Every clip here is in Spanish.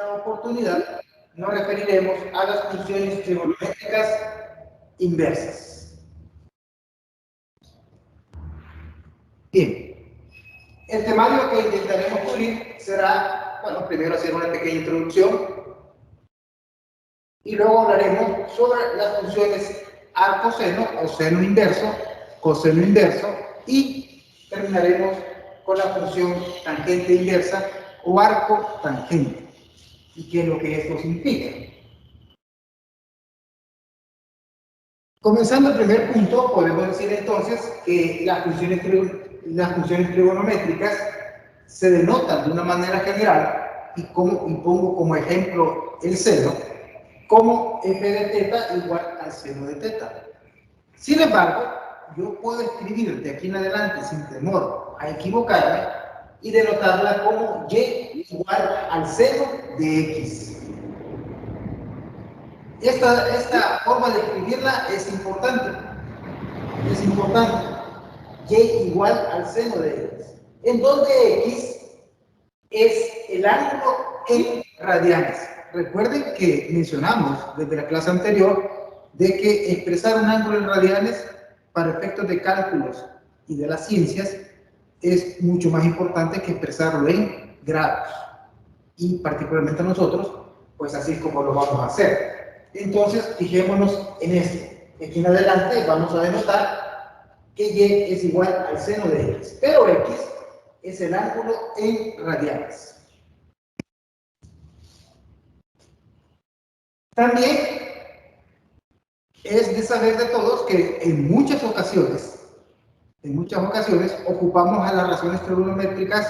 esta oportunidad nos referiremos a las funciones trigonométricas inversas. Bien, el temario que intentaremos cubrir será, bueno, primero hacer una pequeña introducción y luego hablaremos sobre las funciones arcoseno o seno inverso, coseno inverso y terminaremos con la función tangente inversa o arco tangente y qué es lo que esto significa. Comenzando el primer punto, podemos decir entonces que las funciones trigonométricas se denotan de una manera general y pongo como ejemplo el seno como f de teta igual al seno de teta. Sin embargo, yo puedo escribir de aquí en adelante sin temor a equivocarme y denotarla como y igual al seno de x. Esta forma de escribirla es importante. Es importante. Y igual al seno de x. En donde x es el ángulo en radianes. Recuerden que mencionamos desde la clase anterior de que expresar un ángulo en radianes para efectos de cálculos y de las ciencias es mucho más importante que expresarlo en grados. Y particularmente nosotros, pues así es como lo vamos a hacer. Entonces, fijémonos en esto. Aquí en adelante vamos a denotar que y es igual al seno de x, pero x es el ángulo en radianes. También es de saber de todos que en muchas ocasiones ocupamos a las razones trigonométricas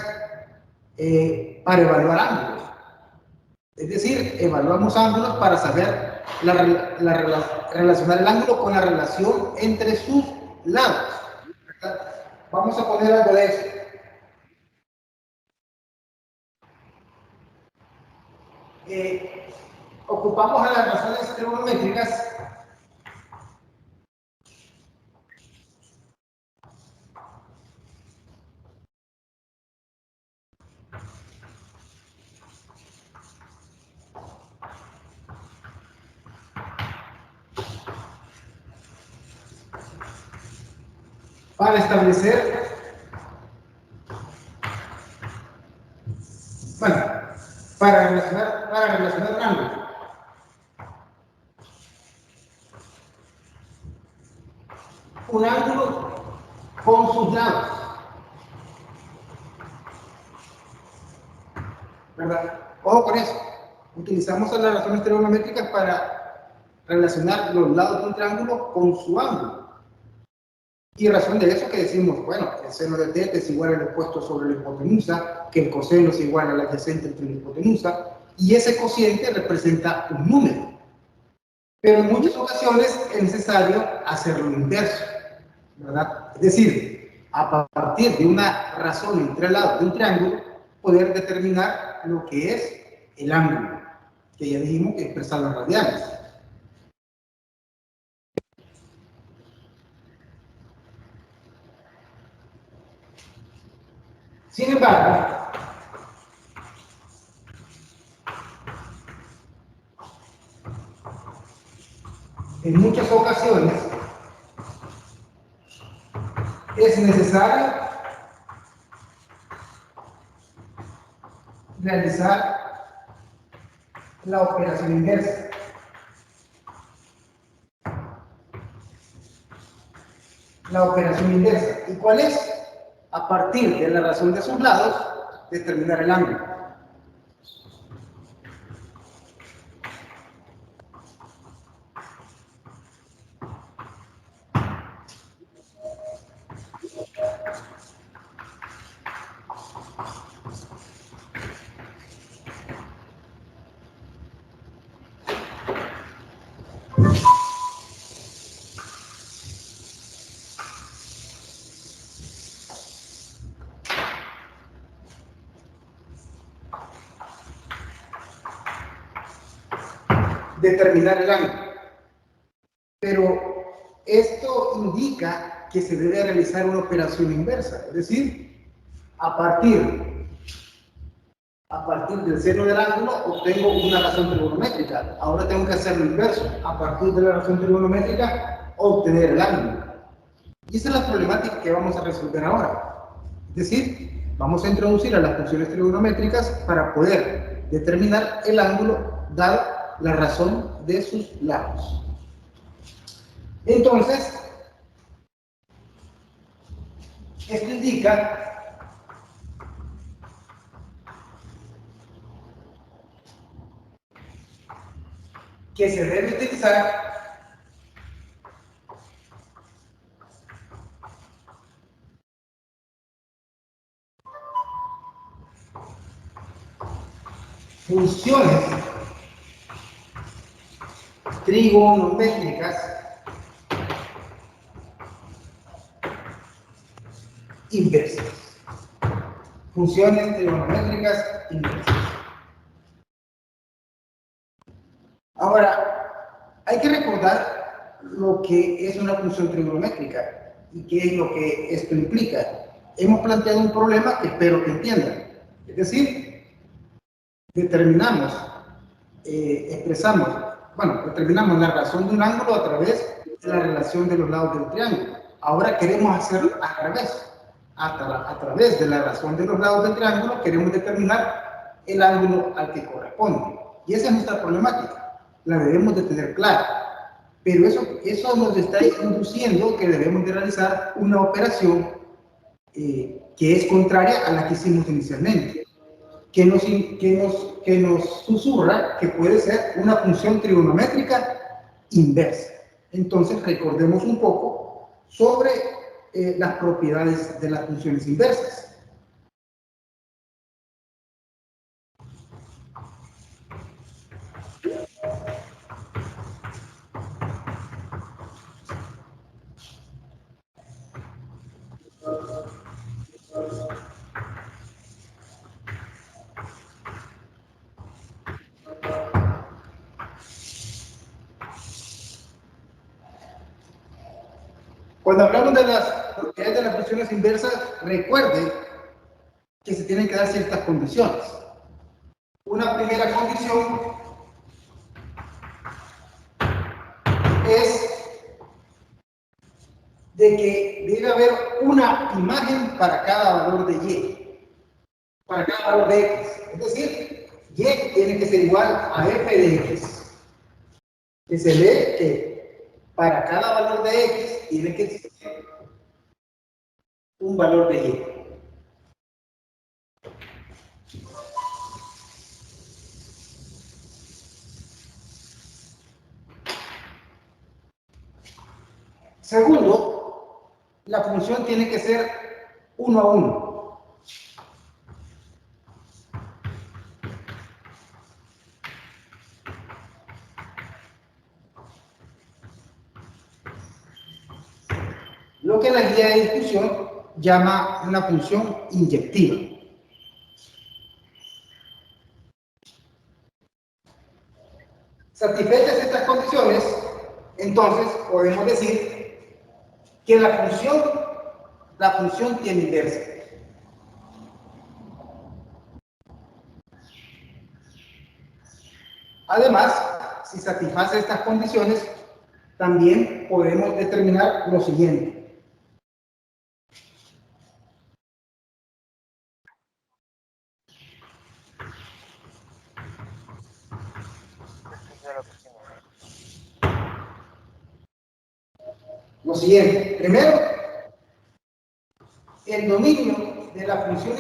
para evaluar ángulos. Es decir, evaluamos ángulos para saber relacionar el ángulo con la relación entre sus lados. ¿Verdad? Vamos a poner algo de eso. Ocupamos a las razones trigonométricas para establecer, bueno, para relacionar un ángulo. Un ángulo con sus lados. ¿Verdad? Ojo con eso. Utilizamos las razones trigonométricas para relacionar los lados de un triángulo con su ángulo. Y razón de eso que decimos, bueno, el seno de teta es igual al opuesto sobre la hipotenusa, que el coseno es igual al adyacente entre la hipotenusa, y ese cociente representa un número. Pero en muchas ocasiones es necesario hacerlo inverso, ¿verdad? Es decir, a partir de una razón entre lados de un triángulo, poder determinar lo que es el ángulo, que ya dijimos que expresa las radianes. Sin embargo, en muchas ocasiones es necesario realizar la operación inversa. La operación inversa. ¿Y cuál es? A partir de la razón de sus lados, determinar el ángulo. Determinar el ángulo. Pero esto indica que se debe realizar una operación inversa, es decir, a partir A partir del seno del ángulo obtengo una razón trigonométrica. Ahora tengo que hacer lo inverso. A partir de la razón trigonométrica, obtener el ángulo. Y esa es la problemática que vamos a resolver ahora. Es decir, vamos a introducir a las funciones trigonométricas para poder determinar el ángulo dado la razón de sus lados. Entonces, esto indica que se debe utilizar funciones trigonométricas inversas. Funciones trigonométricas inversas. Ahora, hay que recordar lo que es una función trigonométrica y qué es lo que esto implica. Hemos planteado un problema que espero que entiendan. Es decir, determinamos la razón de un ángulo a través de la relación de los lados del triángulo. Ahora queremos hacerlo al revés. A través de la razón de los lados del triángulo queremos determinar el ángulo al que corresponde. Y esa es nuestra problemática. La debemos de tener clara. Pero eso nos está induciendo que debemos de realizar una operación que es contraria a la que hicimos inicialmente. Que nos susurra que puede ser una función trigonométrica inversa. Entonces, recordemos un poco sobre las propiedades de las funciones inversas. Cuando hablamos de las propiedades de las funciones inversas, recuerde que se tienen que dar ciertas condiciones. Una primera condición es de que debe haber una imagen para cada valor de y, para cada valor de x. Es decir, y tiene que ser igual a f de x. Que se ve que para cada valor de x tiene que existir un valor de y. Segundo, la función tiene que ser 1 a 1. Lo que la guía de discusión llama una función inyectiva. Satisfechas estas condiciones, entonces podemos decir que la función tiene inversa. Además, si satisface estas condiciones, también podemos determinar lo siguiente. Lo siguiente. Primero, el dominio de la función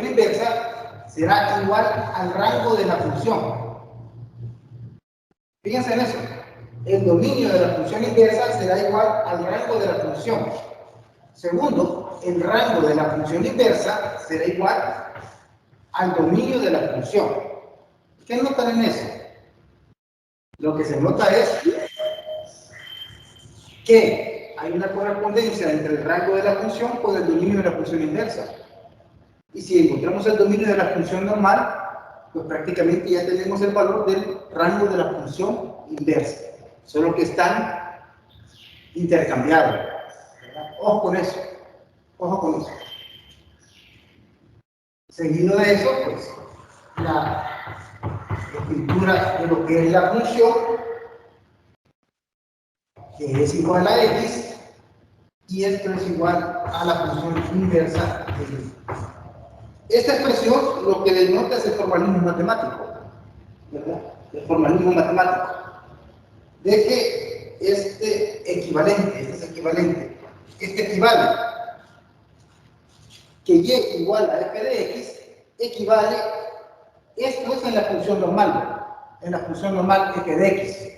inversa será igual al rango de la función. Fíjense en eso. El dominio de la función inversa será igual al rango de la función. Segundo, el rango de la función inversa será igual al dominio de la función. ¿Qué notan en eso? Lo que se nota es que hay una correspondencia entre el rango de la función con el dominio de la función inversa. Y si encontramos el dominio de la función normal, pues prácticamente ya tenemos el valor del rango de la función inversa. Solo que están intercambiados. Ojo con eso. Ojo con eso. Seguido de eso, pues, la escritura de lo que es la función, que es igual a x, y esto es igual a la función inversa de y. Esta expresión lo que denota es el formalismo matemático, ¿verdad? El formalismo matemático, de que este es equivalente, este equivale, que y igual a f de x, equivale, esto es en la función normal f de x,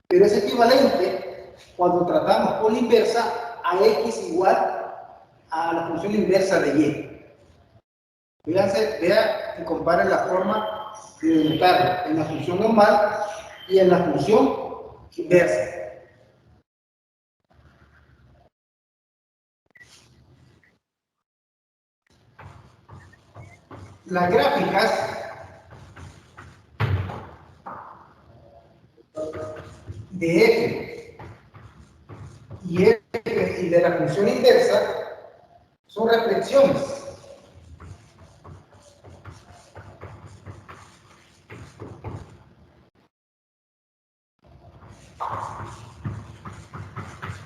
pero es equivalente cuando tratamos con la inversa a x igual a la función inversa de y. Fíjense, vean y comparen la forma de denotarlo en la función normal y en la función inversa. Las gráficas de f y f y de la función inversa son reflexiones.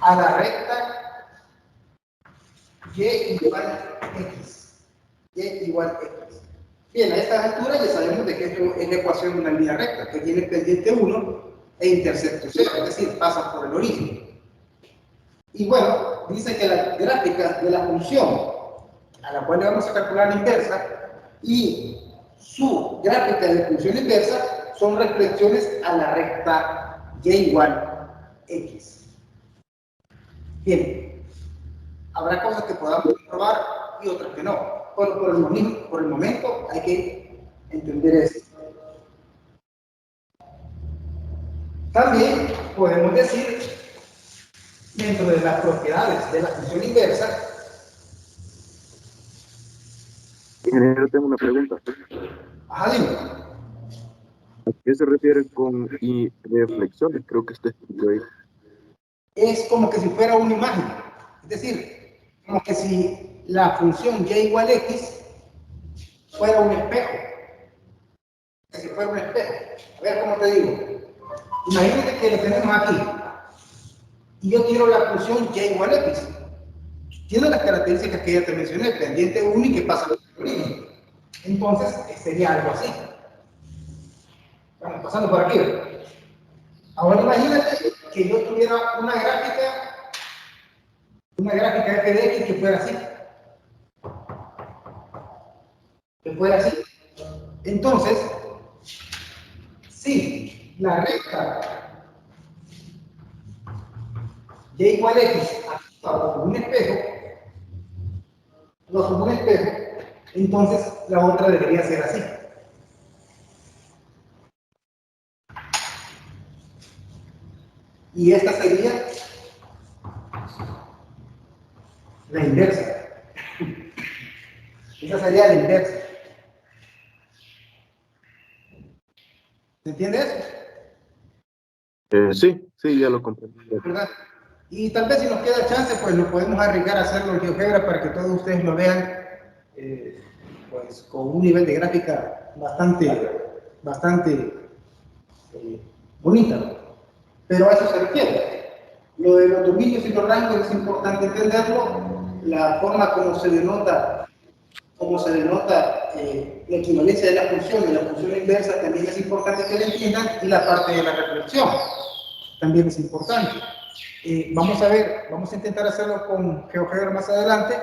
A la recta y igual x. Y igual x. Bien, a estas alturas ya sabemos de que esto es la ecuación de una línea recta, que tiene pendiente 1 e intercepto 0, es decir, pasa por el origen. Y bueno, dice que las gráficas de la función a la cual le vamos a calcular la inversa y su gráfica de función inversa son reflexiones a la recta y igual x. Bien, habrá cosas que podamos probar y otras que no. Pero por el momento hay que entender eso. También podemos decir, dentro de las propiedades de la función inversa, Ingeniero, tengo una pregunta. ajá, dime. ¿A qué se refiere con reflexiones? Creo que está escrito ahí. Es como que si fuera una imagen. Es decir, como que si la función y igual x fuera un espejo. Que si fuera un espejo. A ver cómo te digo. Imagínate que lo tenemos aquí. Y yo quiero la función y igual x. Tiene las características que ya te mencioné, pendiente 1 y que pasa por el origen. Entonces, sería algo así. Bueno, pasando por aquí. Ahora imagínate que yo tuviera una gráfica f de x que fuera así. Entonces, si la recta y igual x actúa como un espejo, entonces la otra debería ser así. Y esta sería la inversa. Esa sería la inversa. ¿Se entiende eso? Sí, ya lo comprendí. ¿Verdad? Y tal vez si nos queda chance, pues lo podemos arriesgar a hacerlo en GeoGebra para que todos ustedes lo vean pues con un nivel de gráfica bastante bonita. Pero a eso se refiere. Lo de los dominios y los rangos es importante entenderlo. La forma como se denota la equivalencia de la función y la función inversa también es importante que la entiendan, y la parte de la reflexión también es importante. Vamos a intentar hacerlo con GeoGebra más adelante,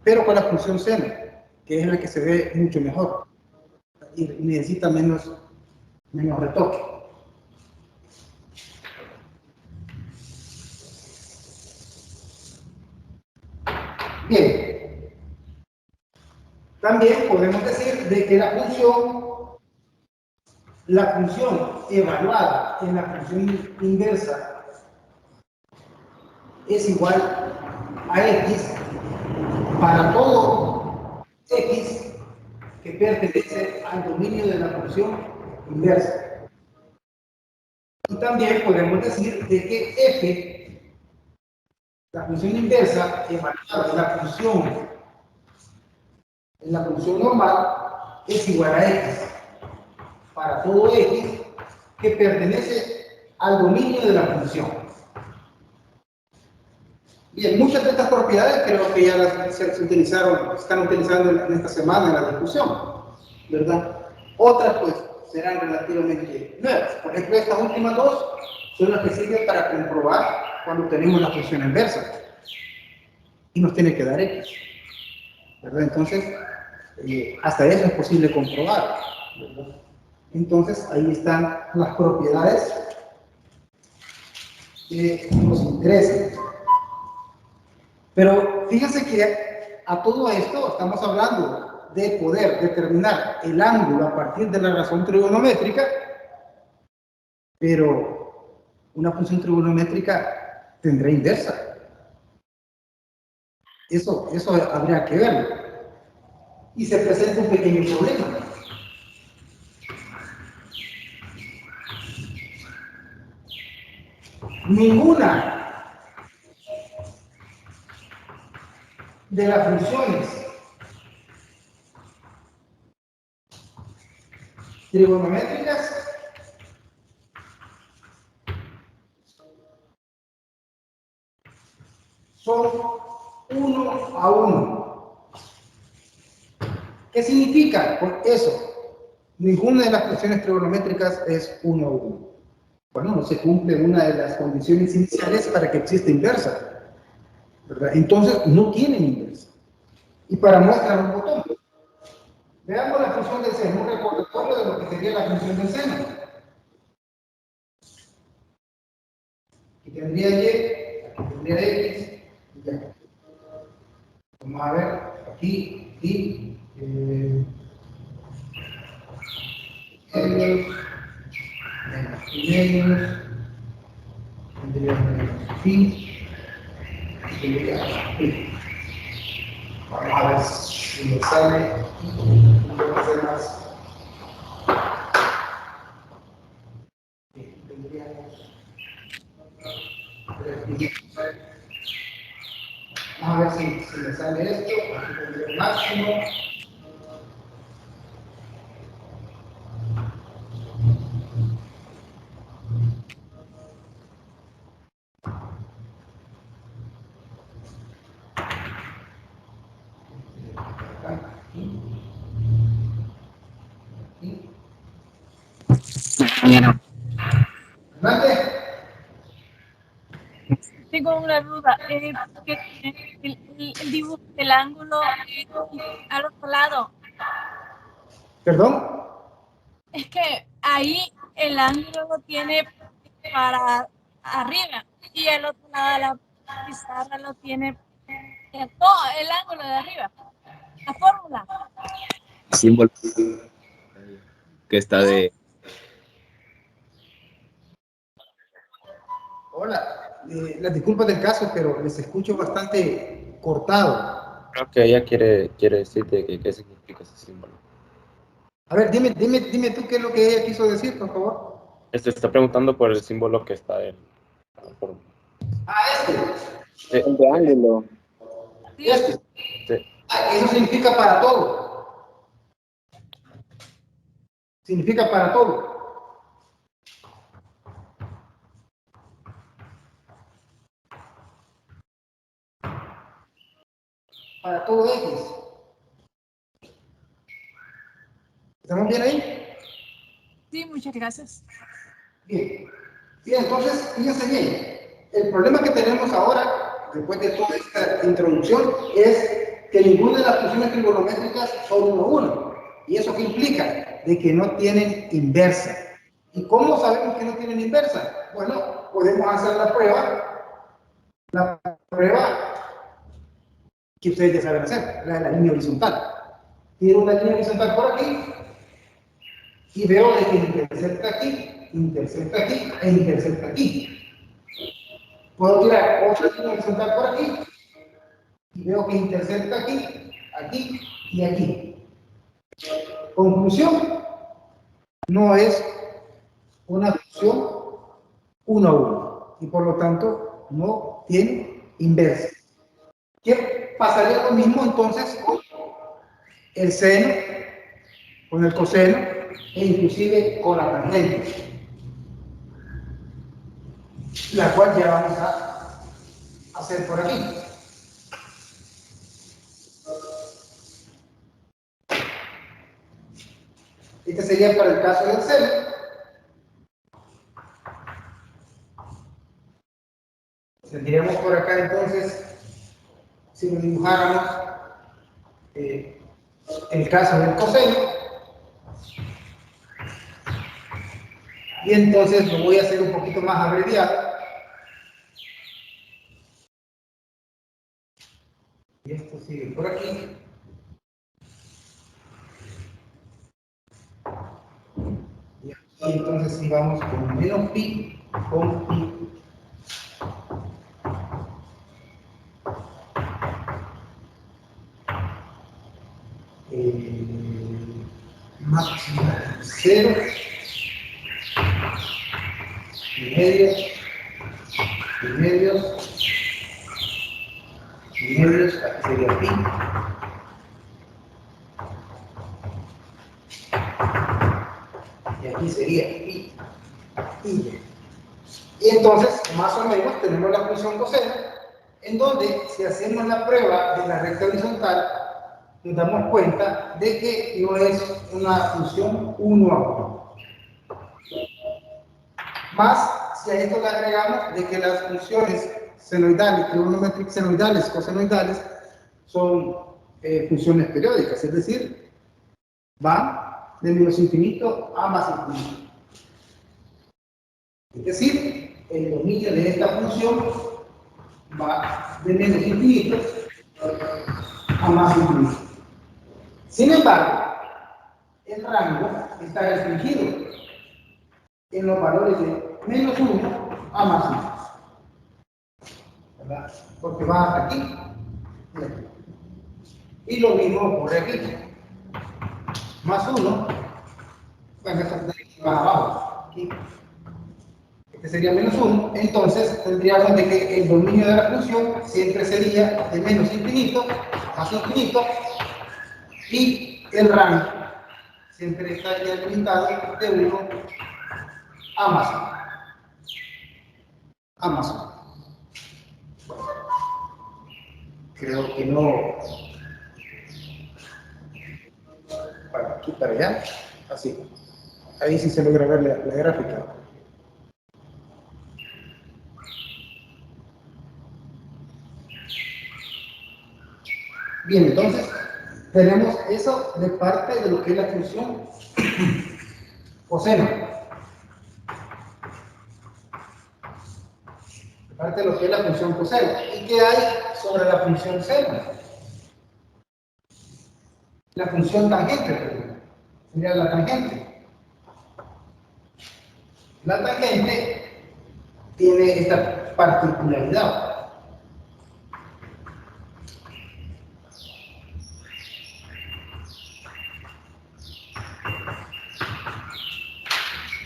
pero con la función seno, que es la que se ve mucho mejor y necesita menos retoque. Bien, también podemos decir de que la función evaluada en la función inversa es igual a x para todo x que pertenece al dominio de la función inversa. Y también podemos decir de que f, la función inversa evaluada en la función la función normal es igual a x para todo x que pertenece al dominio de la función. Bien, muchas de estas propiedades creo que ya se están utilizando en esta semana en la discusión, ¿verdad? Otras pues serán relativamente nuevas. Por ejemplo, estas últimas dos son las que sirven para comprobar cuando tenemos la función inversa y nos tiene que dar x, ¿verdad? Entonces, hasta eso es posible comprobar, ¿verdad? Entonces, ahí están las propiedades que nos interesan. Pero fíjense que a todo esto estamos hablando de poder determinar el ángulo a partir de la razón trigonométrica, pero una función trigonométrica tendrá inversa. Eso habría que verlo. Y se presenta un pequeño problema. Ninguna de las funciones trigonométricas son 1 a 1. ¿Qué significa con eso? Ninguna de las funciones trigonométricas es 1 a 1. Bueno, no se cumple una de las condiciones iniciales para que exista inversa, ¿verdad? Entonces, no tienen inversa. Y para muestra un botón, veamos la función del seno, un recordatorio de lo que sería la función del seno. Aquí tendría y, aquí tendría x, y ya. Vamos a ver, aquí, medios, tendría phi, tendría pi. Vamos a ver si me sale un poco más. Tendríamos 3 Vamos a ver si me sale esto. Aquí tendría el máximo. Adelante. Tengo una duda. Que el dibujo del ángulo al otro lado. ¿Perdón? Es que ahí el ángulo lo tiene para arriba y el otro lado la pizarra lo tiene todo el ángulo de arriba. La fórmula. Símbolo que está de... Hola, las disculpas del caso, pero les escucho bastante cortado. Creo que ella quiere decirte que qué significa ese símbolo. A ver, dime tú qué es lo que ella quiso decir, por favor. Está preguntando por el símbolo que está en la fórmula. Este. El de ángulo. Este. Sí. Eso significa para todo. Significa para todo. Para todo X. ¿Estamos bien ahí? Sí, muchas gracias. Bien. Bien, entonces, fíjense bien. El problema que tenemos ahora, después de toda esta introducción, es que ninguna de las funciones trigonométricas son 1 a 1. ¿Y eso qué implica? De que no tienen inversa. ¿Y cómo sabemos que no tienen inversa? Bueno, podemos hacer la prueba que ustedes ya saben hacer, la de la línea horizontal. Tiro una línea horizontal por aquí y veo de que intersecta aquí e intersecta aquí. Puedo tirar otra línea horizontal por aquí y veo que intersecta aquí y aquí. Conclusión, no es una función 1 a 1 y por lo tanto no tiene inversa. ¿Qué pasaría lo mismo entonces con el seno, con el coseno e inclusive con la tangente, la cual ya vamos a hacer por aquí. Este sería para el caso del seno. Tendríamos por acá entonces, si lo dibujáramos, el caso del coseno. Y entonces lo voy a hacer un poquito más abreviado. Y esto sigue por aquí. Y aquí entonces si vamos con menos pi, con pi. Máxima 0, y medios, aquí sería pi. Y aquí sería pi. Y entonces, más o menos, tenemos la función coseno, en donde si hacemos la prueba de la recta horizontal, nos damos cuenta de que no es una función 1 a 1. Más si a esto le agregamos de que las funciones senoidales, trigonométricas senoidales, cosenoidales, son funciones periódicas, es decir, van de menos infinito a más infinito. Es decir, el dominio de esta función va de menos infinito a más infinito. Sin embargo, el rango está restringido en los valores de menos 1 a más 1, ¿verdad? Porque va hasta aquí y aquí. Y lo mismo por aquí. Más 1, bueno, esto va abajo, aquí. Este sería menos 1, entonces tendríamos de que el dominio de la función siempre sería de menos infinito a más infinito, y el rango siempre estaría limitado de 1 a más 1. A más 1. Creo que no. Para aquí, para allá, así. Ahí sí se logra ver la gráfica. Bien, entonces tenemos eso de parte de lo que es la función coseno. De parte de lo que es la función coseno. ¿Y qué hay sobre la función seno? La función tangente, sería la tangente. La tangente tiene esta particularidad.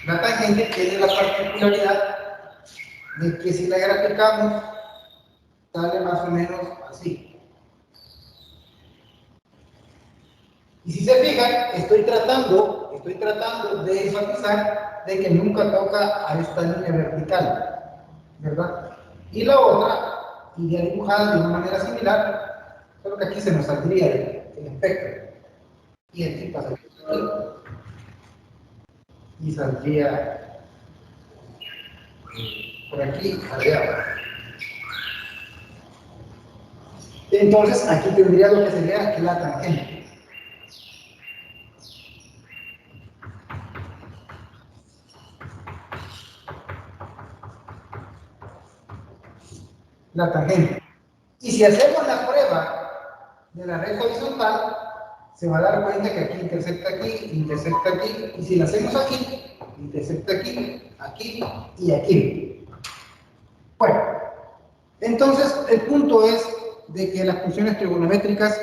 La tangente tiene la particularidad de que si la graficamos, sale más o menos así. Y si se fijan, estoy tratando de enfatizar de que nunca toca a esta línea vertical, ¿verdad? Y la otra iría dibujada de una manera similar, solo que aquí se nos saldría el espectro. Y aquí pasaría aquí. Y saldría por aquí, allá. Entonces, aquí tendría lo que sería la tangente. La tangente. Y si hacemos la prueba de la recta horizontal, se va a dar cuenta que aquí, intersecta aquí, y si la hacemos aquí, intersecta aquí, aquí y aquí. Bueno, entonces el punto es de que las funciones trigonométricas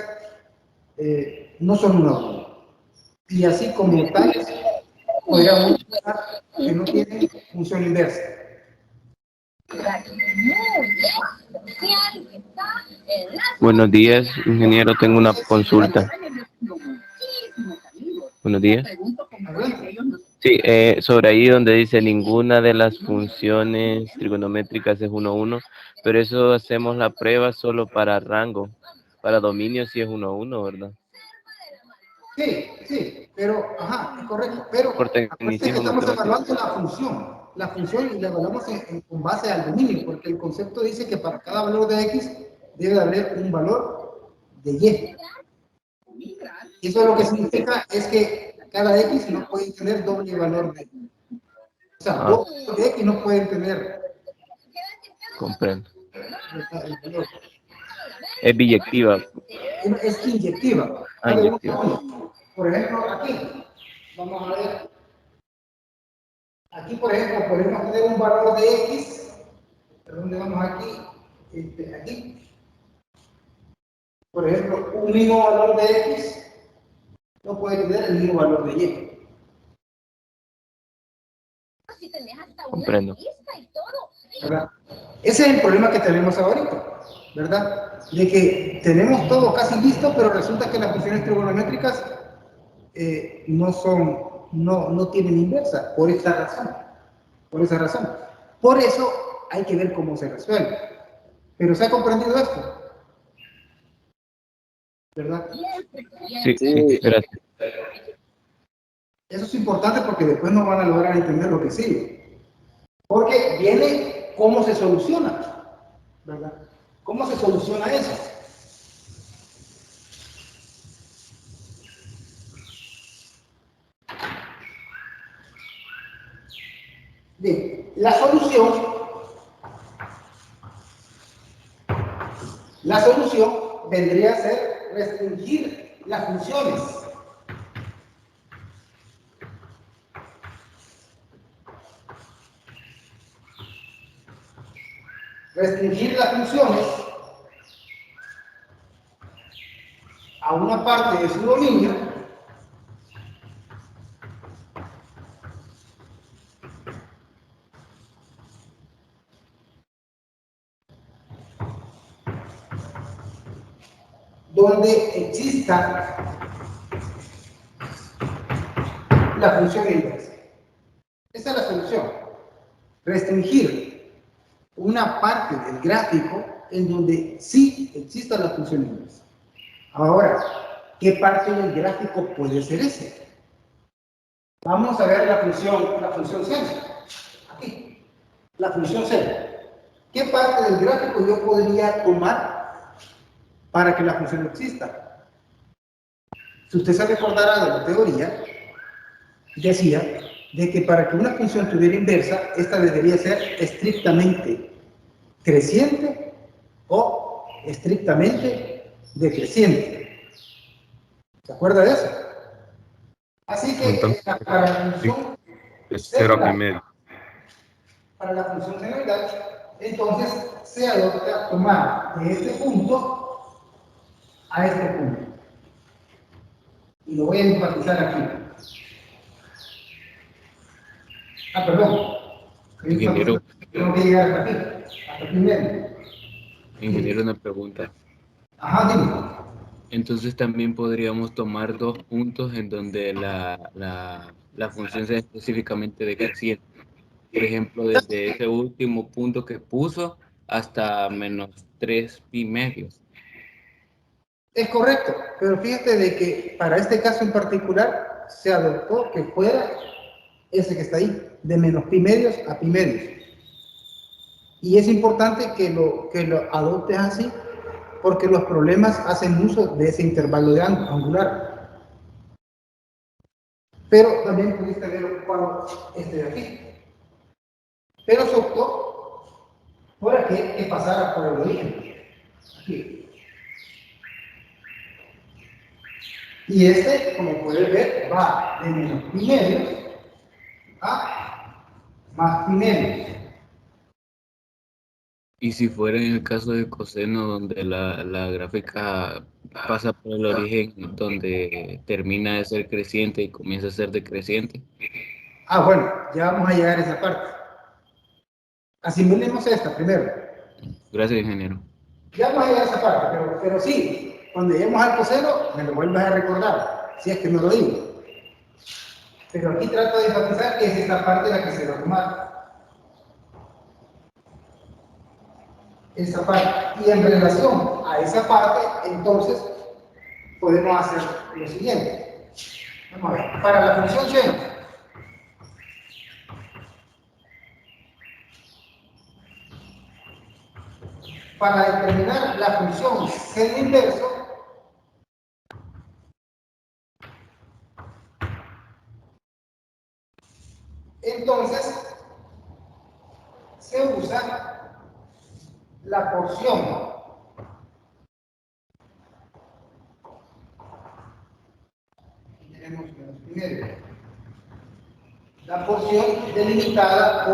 no son una a una. Y así como tales, podríamos pensar que no tienen función inversa. Buenos días, ingeniero. Tengo una consulta. Buenos días. Adelante. Sí, sobre ahí donde dice ninguna de las funciones trigonométricas es 1, pero eso hacemos la prueba solo para rango. Para dominio sí es 1, ¿verdad? Sí, pero, ajá, es correcto, pero Por acuérdense que tecnicismo estamos matemático. evaluando la función y la evaluamos con base al dominio, porque el concepto dice que para cada valor de x debe haber un valor de y. Y eso lo que significa es que cada x no puede tener doble valor de y. O sea, dos de x no pueden tener Comprendo. el valor. Es biyectiva. Es inyectiva. Ah, Va de uno inyectiva. a uno. Por ejemplo, aquí, vamos a ver. Aquí, por ejemplo, podemos tener un valor de x. ¿Dónde vamos aquí? Aquí. Por ejemplo, un mismo valor de x no puede tener el mismo valor de y. Comprendo. ¿Verdad? Ese es el problema que tenemos ahorita, ¿verdad? De que tenemos todo casi listo, pero resulta que las funciones trigonométricas no tienen inversa, por esta razón. Por esa razón. Por eso hay que ver cómo se resuelve. Pero ¿se ha comprendido esto? ¿Verdad? Sí, gracias. Eso es importante porque después no van a lograr entender lo que sigue. Porque viene cómo se soluciona, ¿verdad? ¿Cómo se soluciona eso? Bien, la solución vendría a ser restringir las funciones. Restringir las funciones a una parte de su dominio donde exista la función inversa. Esa es la solución. Restringir una parte del gráfico en donde sí exista la función inversa. Ahora, ¿qué parte del gráfico puede ser ese? Vamos a ver la función seno. Aquí, la función seno. ¿Qué parte del gráfico yo podría tomar para que la función exista? Si usted se recordará de la teoría, decía de que para que una función tuviera inversa, esta debería ser estrictamente creciente o estrictamente decreciente. ¿Se acuerda de eso? Así que para la función senoidal, para la función senoidal, entonces se adopta tomar de este punto a este punto. Y lo voy a enfatizar aquí. Perdón. Ingeniero, Tengo que llegar hasta aquí, hasta aquí medio. ingeniero, una pregunta. Ajá, dime. Entonces también podríamos tomar dos puntos en donde la función sea específicamente decreciente. Por ejemplo, desde ese último punto que puso hasta -3 pi medios. Es correcto, pero fíjate de que para este caso en particular se adoptó que fuera ese que está ahí, de menos pi medios a pi medios. Y es importante que lo adoptes así, porque los problemas hacen uso de ese intervalo de angular. Pero también pudiste haber ocupado este de aquí. Pero se optó por aquí que pasara por el origen. Aquí. Y este, como puedes ver, va de menos pi medios a más pi medios. Y si fuera en el caso de coseno, donde la gráfica pasa por el origen, donde termina de ser creciente y comienza a ser decreciente. Bueno, ya vamos a llegar a esa parte. Asimilemos esta primero. Gracias, ingeniero. Ya vamos a llegar a esa parte, pero sí, cuando lleguemos al coseno, me lo vuelvas a recordar, si es que no lo digo. Pero aquí trato de enfatizar que es esta parte la que se va a tomar. Esa parte. Y en relación a esa parte, entonces, podemos hacer lo siguiente. Vamos a ver. Para la función seno, para determinar la función seno inverso, entonces se usa la porción tenemos menos primero, la porción delimitada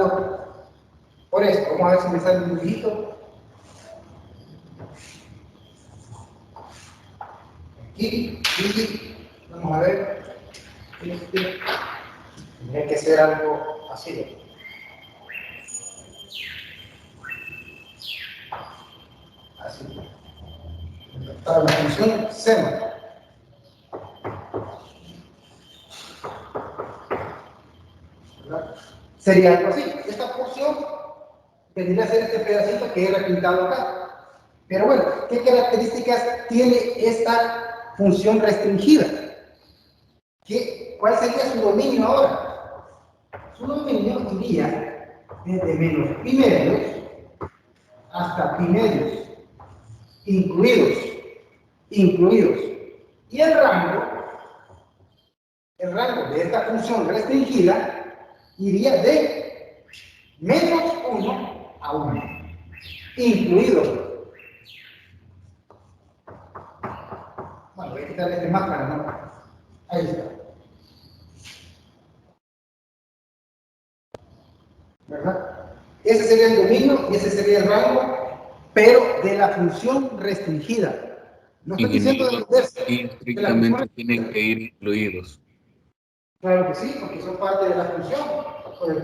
por esto. Vamos a ver si me sale un dibujito. Aquí, vamos a ver. Tendría que ser algo así. Así. Para la función seno. ¿Verdad? Sería algo así. Esta porción vendría a ser este pedacito que he pintado acá. Pero bueno, ¿qué características tiene esta función restringida? ¿Cuál sería su dominio ahora? Su dominio iría desde menos pi medios hasta pi medios, incluidos. Y el rango de esta función restringida iría de menos 1 a 1, incluido. Bueno, voy a quitarle este máscara, ¿no? Ahí está. ¿Verdad? Ese sería el dominio y ese sería el rango, pero de la función restringida. No estoy diciendo de los y estrictamente tienen que ir incluidos. Claro que sí, porque son parte de la función.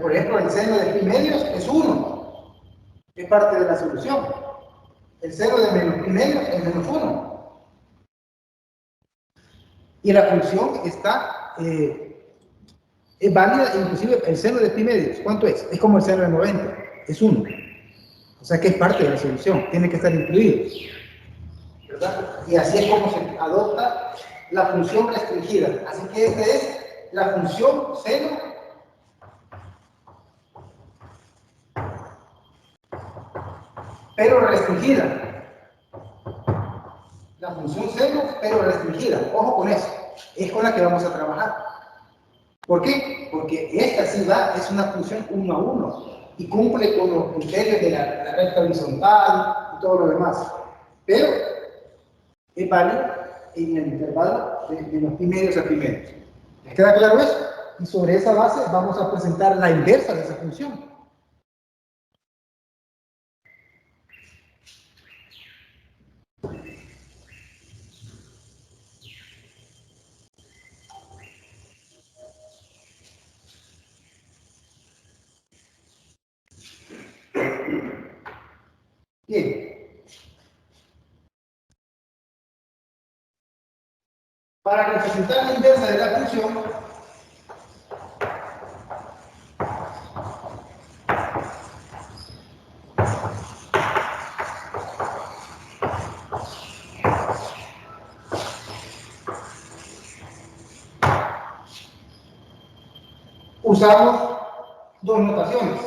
Por ejemplo, el seno de pi medios es 1, es parte de la solución. El seno de menos pi medios es menos 1. Y la función está, es válida, inclusive el seno de pi medios. ¿Cuánto es? Es como el seno de 90, es 1. O sea que es parte de la solución, tiene que estar incluido. ¿Verdad? Y así es como se adopta la función restringida. Así que esta es la función seno pero restringida. La función seno pero restringida. Ojo con eso. Es con la que vamos a trabajar. ¿Por qué? Porque esta sí es una función 1 a 1 y cumple con los criterios de la recta horizontal y todo lo demás. Pero es válido en el intervalo de menos pi medios a pi medios. ¿Les queda claro eso? Y sobre esa base vamos a presentar la inversa de esa función. Bien. Para representar la inversa de la función, usamos dos notaciones.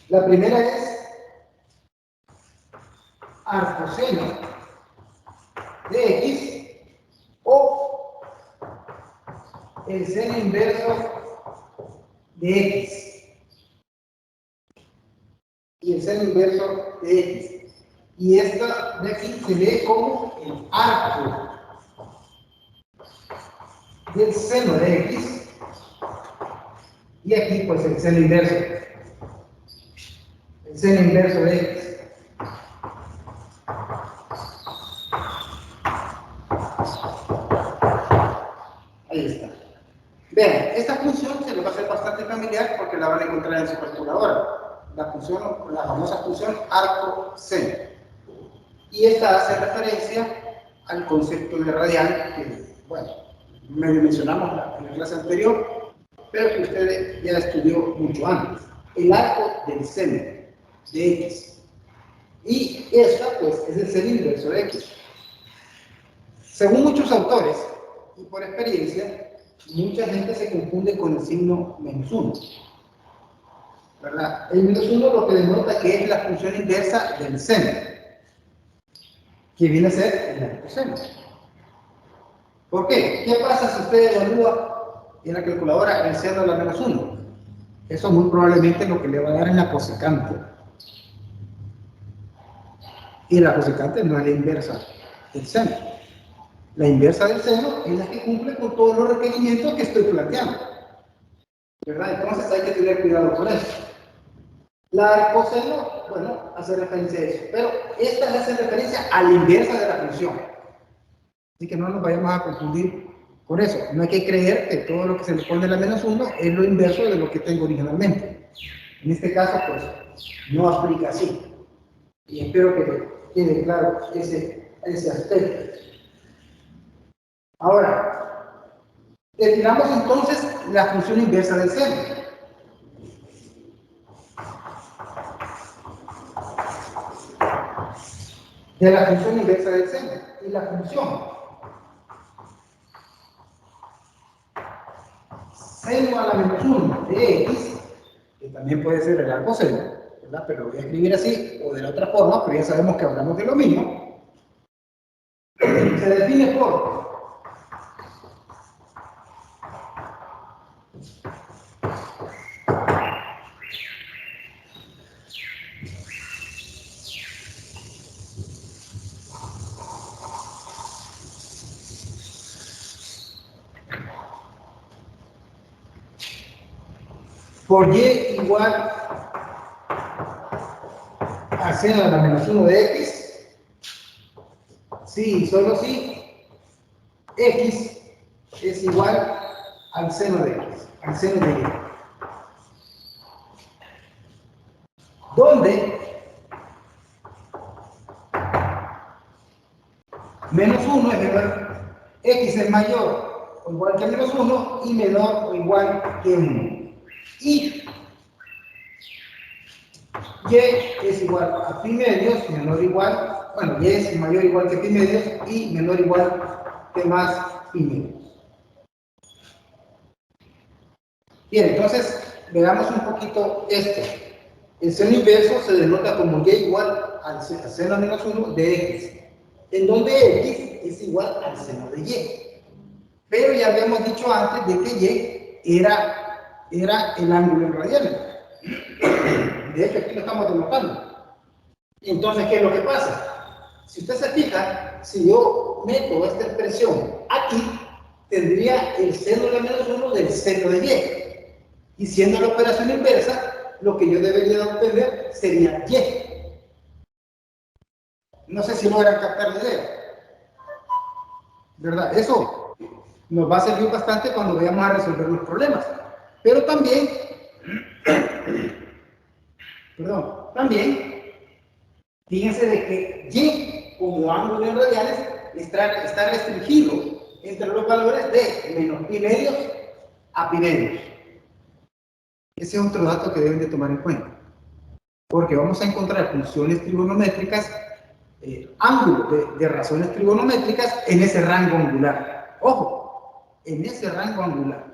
La primera es arcoseno de x o el seno inverso de x. Y el seno inverso de x. Y esta de aquí se lee como el arco del seno de x. Y aquí pues el seno inverso. El seno inverso de x. Ahí está. Vean, esta función se les va a hacer bastante familiar porque la van a encontrar en su calculadora. la famosa función arco-seno. Y esta hace referencia al concepto de radial, que, bueno, medio mencionamos en la clase anterior, pero que usted ya estudió mucho antes. El arco del seno de X. Y esta, pues, es el seno inverso de X. Según muchos autores, y por experiencia, mucha gente se confunde con el signo -1. ¿Verdad? El -1 lo que denota que es la función inversa del seno, que viene a ser el arcoseno. ¿Por qué? ¿Qué pasa si usted evalúa en la calculadora el seno de la -1? Eso muy probablemente lo que le va a dar en la cosecante. Y la cosecante no es la inversa del seno. La inversa del seno es la que cumple con todos los requerimientos que estoy planteando. ¿Verdad? Entonces hay que tener cuidado con eso. La arcoseno, bueno, hace referencia a eso, pero esta le hace referencia a la inversa de la función. Así que no nos vayamos a confundir con eso. No hay que creer que todo lo que se le pone a la -1 es lo inverso de lo que tengo originalmente. En este caso, pues, no aplica así. Y espero que quede claro ese aspecto. Ahora, definamos entonces la función inversa del seno. De la función inversa del seno. Y la función seno a la -1 de X, que también puede ser el arcoseno, ¿verdad? Pero lo voy a escribir así o de la otra forma, pero ya sabemos que hablamos de lo mismo. Se define por y igual a seno a la -1 de X, si y solo si X es igual al seno de X, al seno de Y. Donde -1 es menor, X es mayor o igual que -1 y menor o igual que 1. Y es igual a pi medios, menor o igual, bueno, y es mayor o igual que pi medios y menor o igual que más pi medios. Bien, entonces, veamos un poquito esto. El seno inverso se denota como y igual al seno -1 de X, en donde X es igual al seno de Y. Pero ya habíamos dicho antes de que Y era el ángulo en radianes. De hecho, aquí lo estamos denotando. Entonces, ¿qué es lo que pasa? Si usted se fija, si yo meto esta expresión aquí, tendría el seno de la -1 del seno de Y. Y siendo la operación inversa, lo que yo debería obtener sería Y. No sé si logran captar la idea. ¿Verdad? Eso nos va a servir bastante cuando vayamos a resolver los problemas. Pero también, fíjense de que Y como ángulo en radianes está restringido entre los valores de menos pi medios a pi medios. Ese es otro dato que deben de tomar en cuenta. Porque vamos a encontrar funciones trigonométricas, ángulos de razones trigonométricas en ese rango angular. Ojo, en ese rango angular.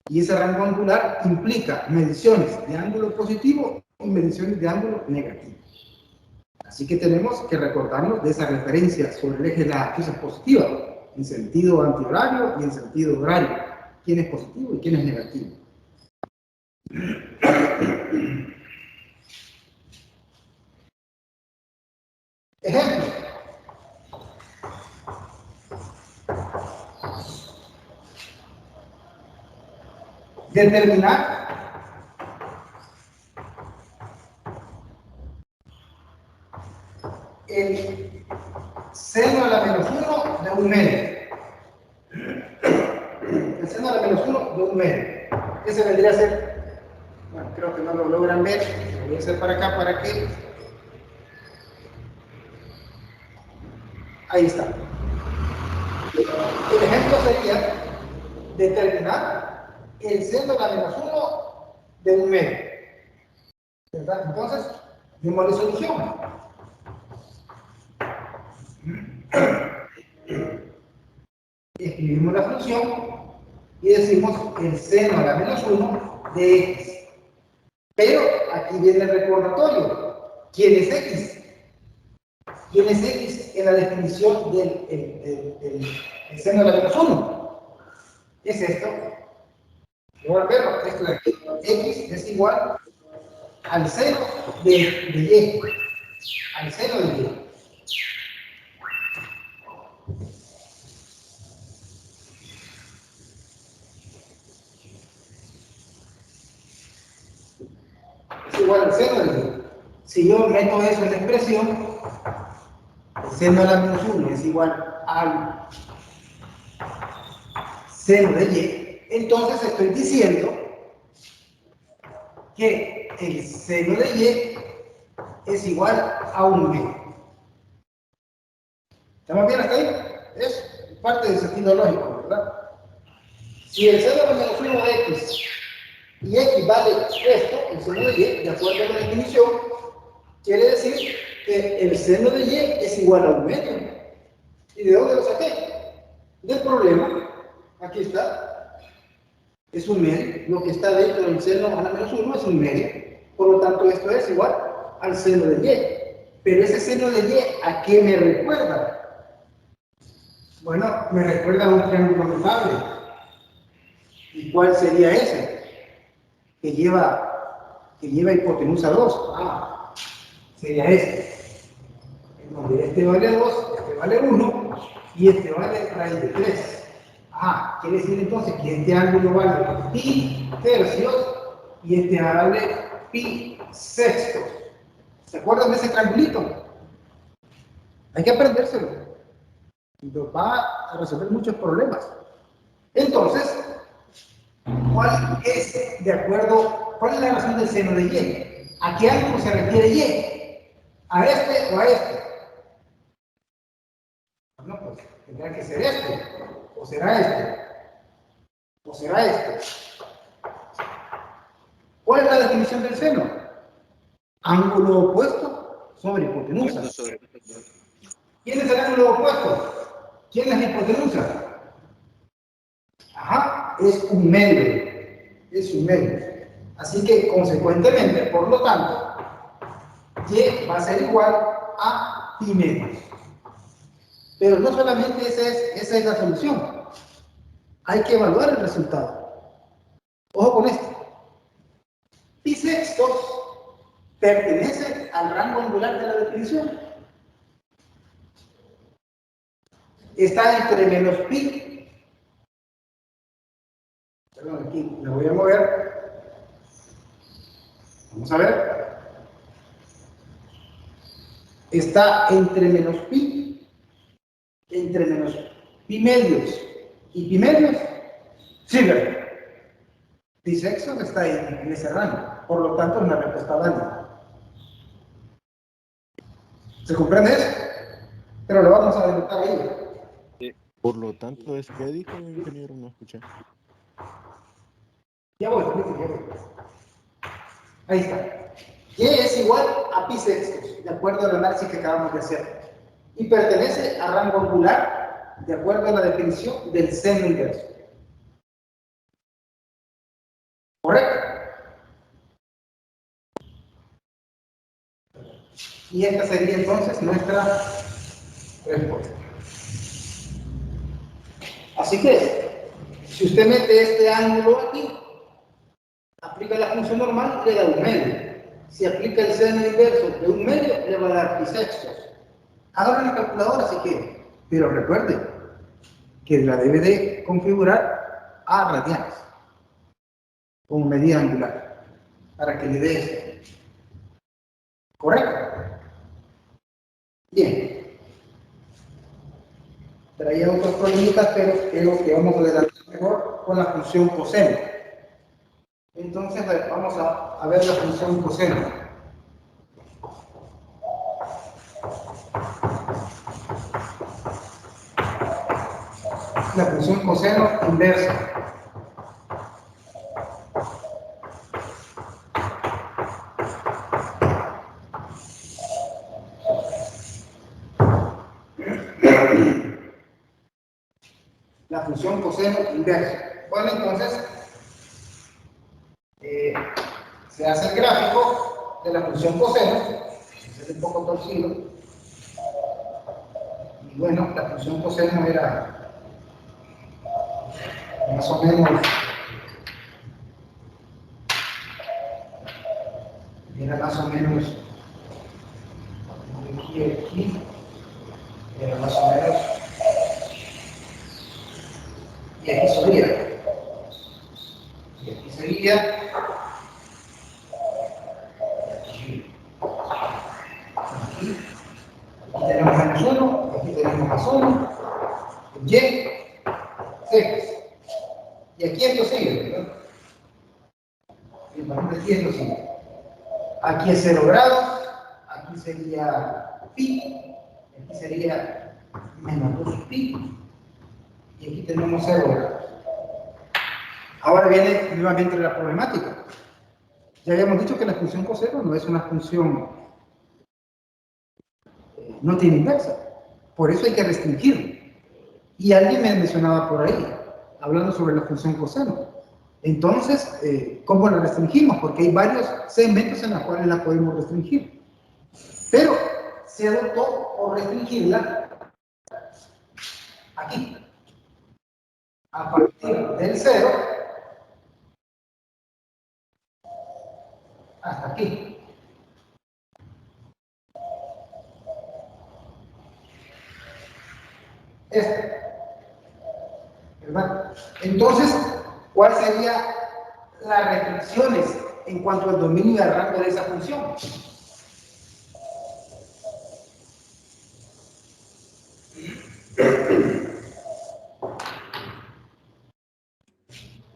Y ese rango angular implica mediciones de ángulo positivo y mediciones de ángulo negativo. Así que tenemos que recordarnos de esa referencia sobre el eje de las axis positivas, en sentido antihorario y en sentido horario. ¿Quién es positivo y quién es negativo? Ejemplo. Determinar el seno a la -1 de un medio. El seno a la -1 de un medio. Ese vendría a ser, bueno, creo que no lo logran ver. Lo voy a hacer para acá para que... Ahí está. El ejemplo sería determinar el seno de la menos 1 de un medio. ¿Verdad? Entonces, démosle solución. Escribimos la función y decimos el seno de la menos 1 de x. Pero aquí viene el recordatorio. ¿Quién es x? ¿Quién es x en la definición del seno de la menos 1? Es esto. Voy a verlo. Esto de aquí. X es igual al seno de y. Al seno de y. Es igual al seno de y. Si yo meto eso en la expresión, el seno de la menos 1 es igual al seno de y, entonces estoy diciendo que el seno de y es igual a un medio. ¿Estamos bien hasta ahí? Es parte del sentido lógico, ¿verdad? Si el seno de la menos 1 de x y x vale esto, el seno de y, de acuerdo a la definición, quiere decir que el seno de y es igual a un medio. ¿Y de dónde lo saqué? Del problema. Aquí está. Es un medio. Lo que está dentro del seno a la menos 1 es un medio. Por lo tanto, esto es igual al seno de y. Pero ese seno de y, ¿a qué me recuerda? Bueno, me recuerda a un triángulo notable. ¿Y cuál sería ese? Que lleva hipotenusa 2. Ah, sería este. En donde este vale 2, este vale 1 y este vale raíz de 3. Ah, quiere decir entonces que este ángulo vale pi tercios y este vale pi sextos. ¿Se acuerdan de ese triangulito? Hay que aprendérselo. Nos va a resolver muchos problemas. Entonces, ¿cuál es la razón del seno de y? ¿A qué ángulo se refiere y? ¿A este o a este? Bueno, pues tendrá que ser este, o será este, o será este. ¿Cuál es la definición del seno? Ángulo opuesto sobre hipotenusa. ¿Quién es el ángulo opuesto? ¿Quién es la hipotenusa? Ajá, es un medio. Es un medio. Así que, consecuentemente, por lo tanto, y va a ser igual a pi medios. Pero no solamente esa es la solución. Hay que evaluar el resultado. Ojo con esto. Pi sextos pertenece al rango angular de la definición. Está entre menos pi. Perdón, aquí me voy a mover. Vamos a ver. Está entre menos pi medios y pi medios. Sí, ¿verdad? Pi sextos está ahí, en ese rango. Por lo tanto, es una respuesta válida. ¿Se comprende eso? Pero lo vamos a denotar ahí. Por lo tanto, ¿es que dijo el ingeniero? No escuché. Ya voy. Ahí está. Y es igual a pi sextos, de acuerdo al análisis que acabamos de hacer. Y pertenece a rango angular, de acuerdo a la definición del seno inverso. ¿Correcto? Y esta sería entonces nuestra respuesta. Así que, si usted mete este ángulo aquí, aplica la función normal, le da un medio. Si aplica el seno inverso de un medio, le va a dar pi sextos. Hágalo en la calculadora si quiere, pero recuerde que la debe de configurar a radianes, como medida angular, para que le dé esto. ¿Correcto? Bien. Traía otros problemitas, pero creo que vamos a adelantar mejor con la función coseno. Entonces, vamos a ver la función coseno. La función coseno inversa. La función coseno inversa. Bueno, entonces, se hace el gráfico de la función coseno, es un poco torcido, y bueno, la función coseno era más o menos, aquí, era más o menos, y aquí subía, y aquí seguía, aquí tenemos menos 1, aquí tenemos más 1, y, 6. Y aquí esto sigue, ¿verdad? Aquí esto sigue. Aquí es 0 grados, aquí sería pi, aquí sería menos 2 pi, y aquí tenemos 0 grados. Ahora viene nuevamente la problemática. Ya habíamos dicho que la función coseno no es una función, no tiene inversa. Por eso hay que restringirlo. Y alguien me mencionaba por ahí, hablando sobre la función coseno. Entonces, ¿cómo la restringimos? Porque hay varios segmentos en los cuales la podemos restringir. Pero se adoptó por restringirla aquí, a partir del 0 hasta aquí. ¿Verdad? Entonces, ¿cuáles serían las restricciones en cuanto al dominio y al rango de esa función?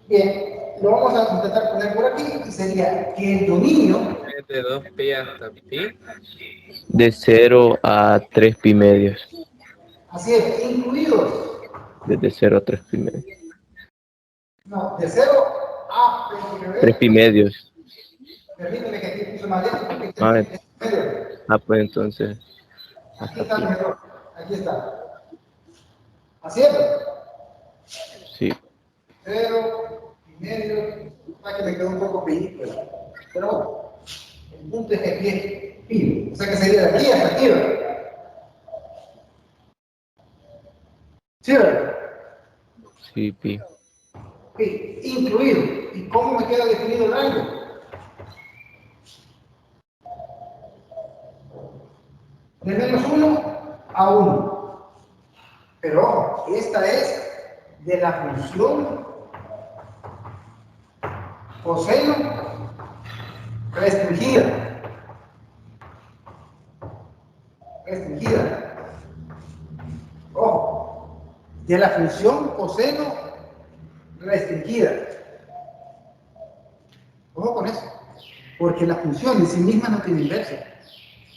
Bien, lo vamos a intentar poner por aquí y sería que el dominio De 2 pi hasta pi. De 0 a 3 pi medios. así es, incluidos. Desde 0 a 3 pi medios. No, de 0 a 3 pi medios. Permíteme que aquí puse más lejos porque Ah, este es medio. pues entonces. Aquí Hasta está el pi. error. Aquí está. Así es. Sí. 0 y medio. Que me quedó un poco pellizco. Pero bueno, el punto es que aquí es pi. O sea que sería de aquí hasta aquí, ¿verdad? ¿Sí, verdad? Sí, pi. Pi, incluido. ¿Y cómo me queda definido el rango? De menos 1 a 1. Pero ojo, esta es de la función coseno restringida. Ojo, de la función coseno restringida. Ojo con eso, porque la función en sí misma no tiene inversa,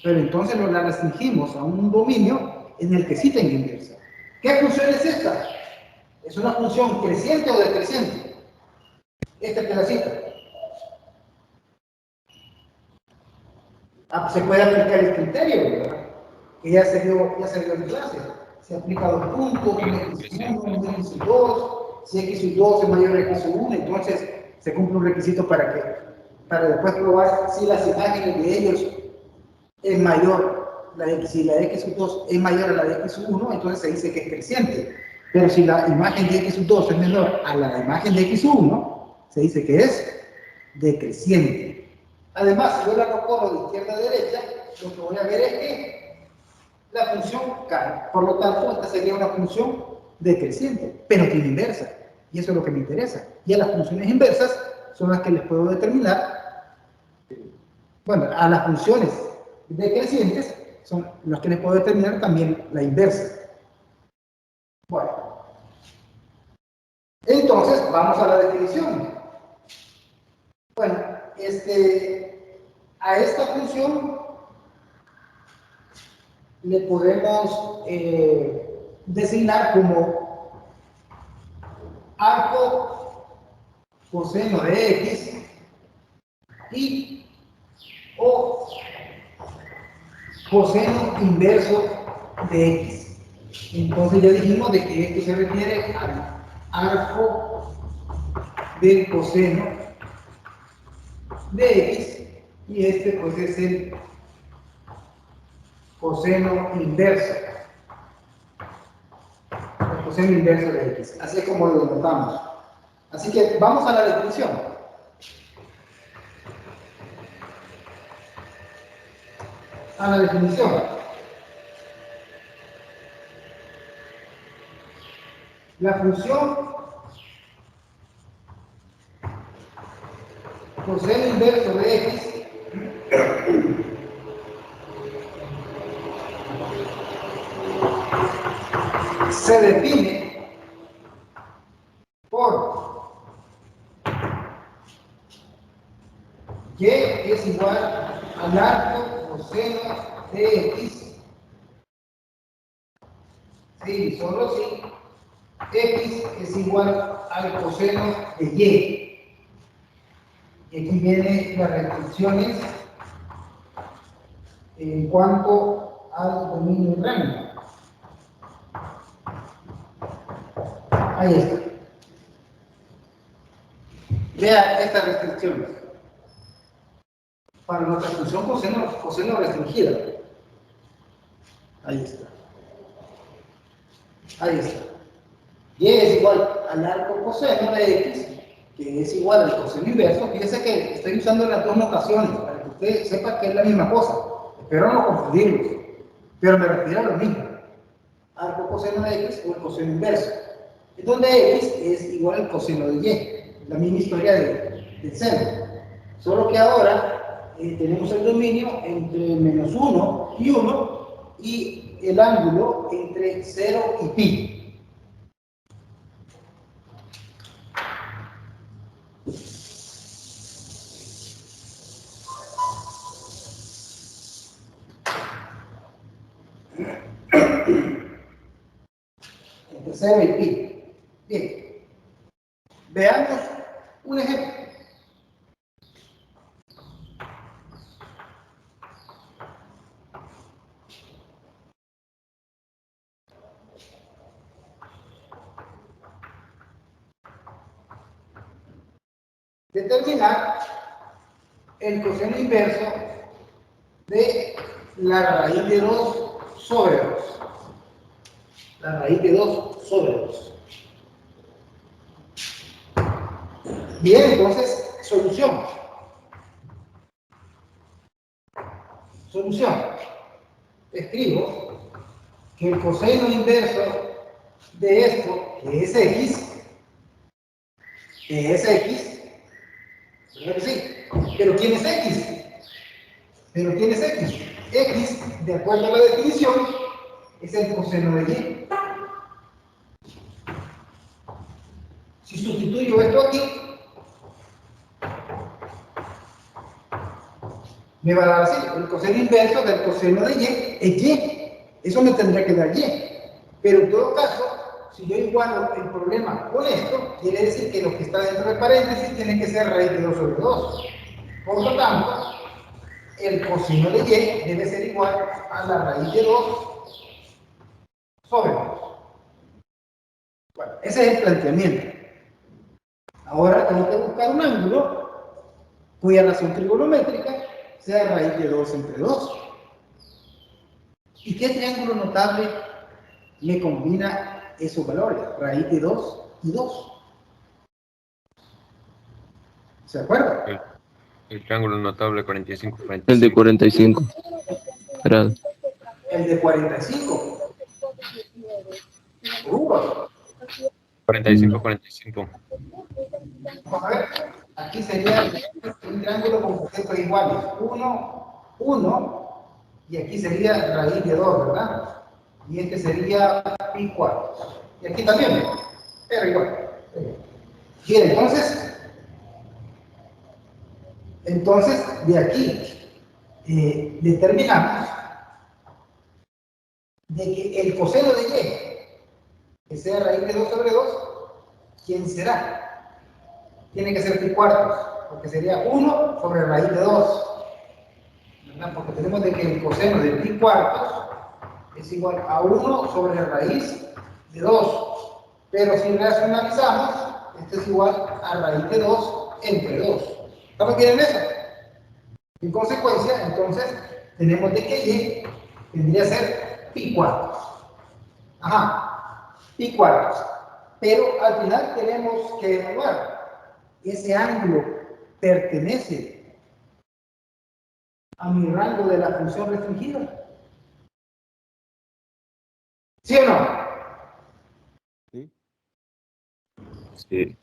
pero entonces la restringimos a un dominio en el que sí tenga inversa. ¿Qué función es esta? ¿Es una función creciente o decreciente? Este pedacito. Se puede aplicar el criterio, ¿verdad? Que ya se dio en clase. Se aplica a los puntos, x1, x2, si x2 es mayor a x1, entonces se cumple un requisito para después probar si las imágenes de ellos es mayor, si la x2 es mayor a la de x1, entonces se dice que es creciente. Pero si la imagen de x2 es menor a la imagen de x1, se dice que es decreciente. Además, si yo la recorro de izquierda a derecha, lo que voy a ver es que la función cae. Por lo tanto, esta sería una función decreciente, pero tiene inversa. Y eso es lo que me interesa. Y a las funciones inversas son las que les puedo determinar. Bueno, a las funciones decrecientes son las que les puedo determinar también la inversa. Bueno. Entonces, vamos a la definición. a esta función le podemos designar como arco coseno de x y o coseno inverso de x. Entonces ya dijimos de que esto se refiere al arco del coseno de x y este pues es el coseno inverso. El coseno inverso de x. Así es como lo notamos. Así que vamos a la definición. A la definición. La función coseno inverso de x se define por y es igual al arco coseno de x. Sí, solo si x es igual al coseno de y. Y aquí vienen las restricciones en cuanto al dominio y rango. Ahí está. Vea estas restricciones. Para nuestra función coseno restringida. Ahí está. Ahí está. Y es igual al arco coseno de x, que es igual al coseno inverso. Fíjese que estoy usando las dos notaciones para que usted sepa que es la misma cosa. Espero no confundirlos, pero me refiero a lo mismo. Arco coseno de x o el coseno inverso. En donde x es igual al coseno de y. La misma historia del seno. Solo que ahora tenemos el dominio entre menos 1 y 1 y el ángulo entre 0 y pi. Entre 0 y pi. Bien. Veamos un ejemplo. Determinar el coseno inverso de la raíz de 2 sobre 2. La raíz de 2 sobre 2. Bien, entonces, solución. Solución. Escribo que el coseno inverso de esto, que es x, ¿verdad que sí? ¿Pero quién es x? ¿Pero quién es x? X, de acuerdo a la definición, es el coseno de y. Si sustituyo esto aquí, me va a dar así, el coseno inverso del coseno de y es y. Eso me tendría que dar y. Pero en todo caso, si yo igualo el problema con esto, quiere decir que lo que está dentro de paréntesis tiene que ser raíz de 2 sobre 2. Por lo tanto, el coseno de y debe ser igual a la raíz de 2 sobre 2. Bueno, ese es el planteamiento. Ahora tengo que buscar un ángulo cuya razón trigonométrica sea raíz de 2 entre 2. ¿Y qué triángulo notable me combina esos valores? Raíz de 2 y 2. ¿Se acuerdan? El triángulo notable 45 frente. El de 45 grados. El de 45. 45, 45. Vamos a ver. Aquí sería un triángulo con cosetos iguales. 1, 1. Y aquí sería raíz de 2, ¿verdad? Y este sería pi 4. Y aquí también, pero igual. Bien, entonces, Entonces, de aquí determinamos de que el coseno de y, que sea raíz de 2 sobre 2, ¿quién será? Tiene que ser pi cuartos, porque sería 1 sobre raíz de 2, ¿verdad? Porque tenemos de que el coseno de pi cuartos es igual a 1 sobre raíz de 2, pero si racionalizamos, esto es igual a raíz de 2 entre 2. ¿Estamos bien en eso? En consecuencia, entonces, tenemos de que y tendría que ser pi cuartos. Ajá, pi cuartos. Pero al final tenemos que evaluar, ¿ese ángulo pertenece a mi rango de la función restringida? ¿Sí o no? Sí. Sí.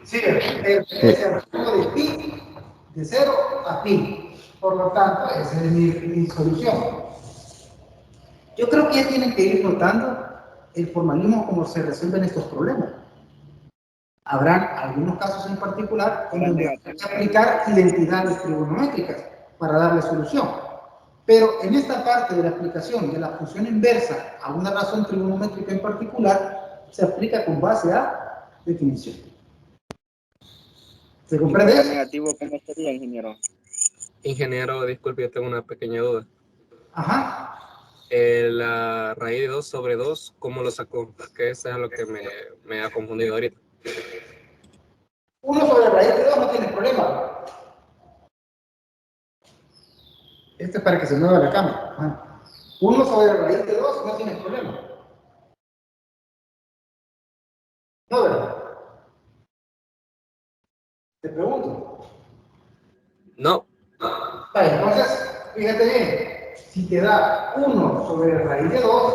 Sí, pertenece al rango de pi, de 0 a pi. Por lo tanto, esa es mi solución. Yo creo que ya tienen que ir notando el formalismo como se resuelven estos problemas. Habrán algunos casos en particular en donde hay que aplicar identidades trigonométricas para darle solución. Pero en esta parte de la aplicación de la función inversa a una razón trigonométrica en particular, se aplica con base a definición. ¿Se comprende eso? Negativo, ¿cómo sería, ingeniero? Ingeniero, disculpe, yo tengo una pequeña duda. Ajá. La raíz de 2 sobre 2, ¿cómo lo sacó? Que eso es lo que me ha confundido ahorita. 1 sobre raíz de 2 no tiene problema. Este es para que se mueva la cámara. Ajá. 1 sobre raíz de 2 no tiene problema. No, ¿verdad? Te pregunto. No, Vale, entonces, fíjate bien, si te da 1 sobre raíz de 2,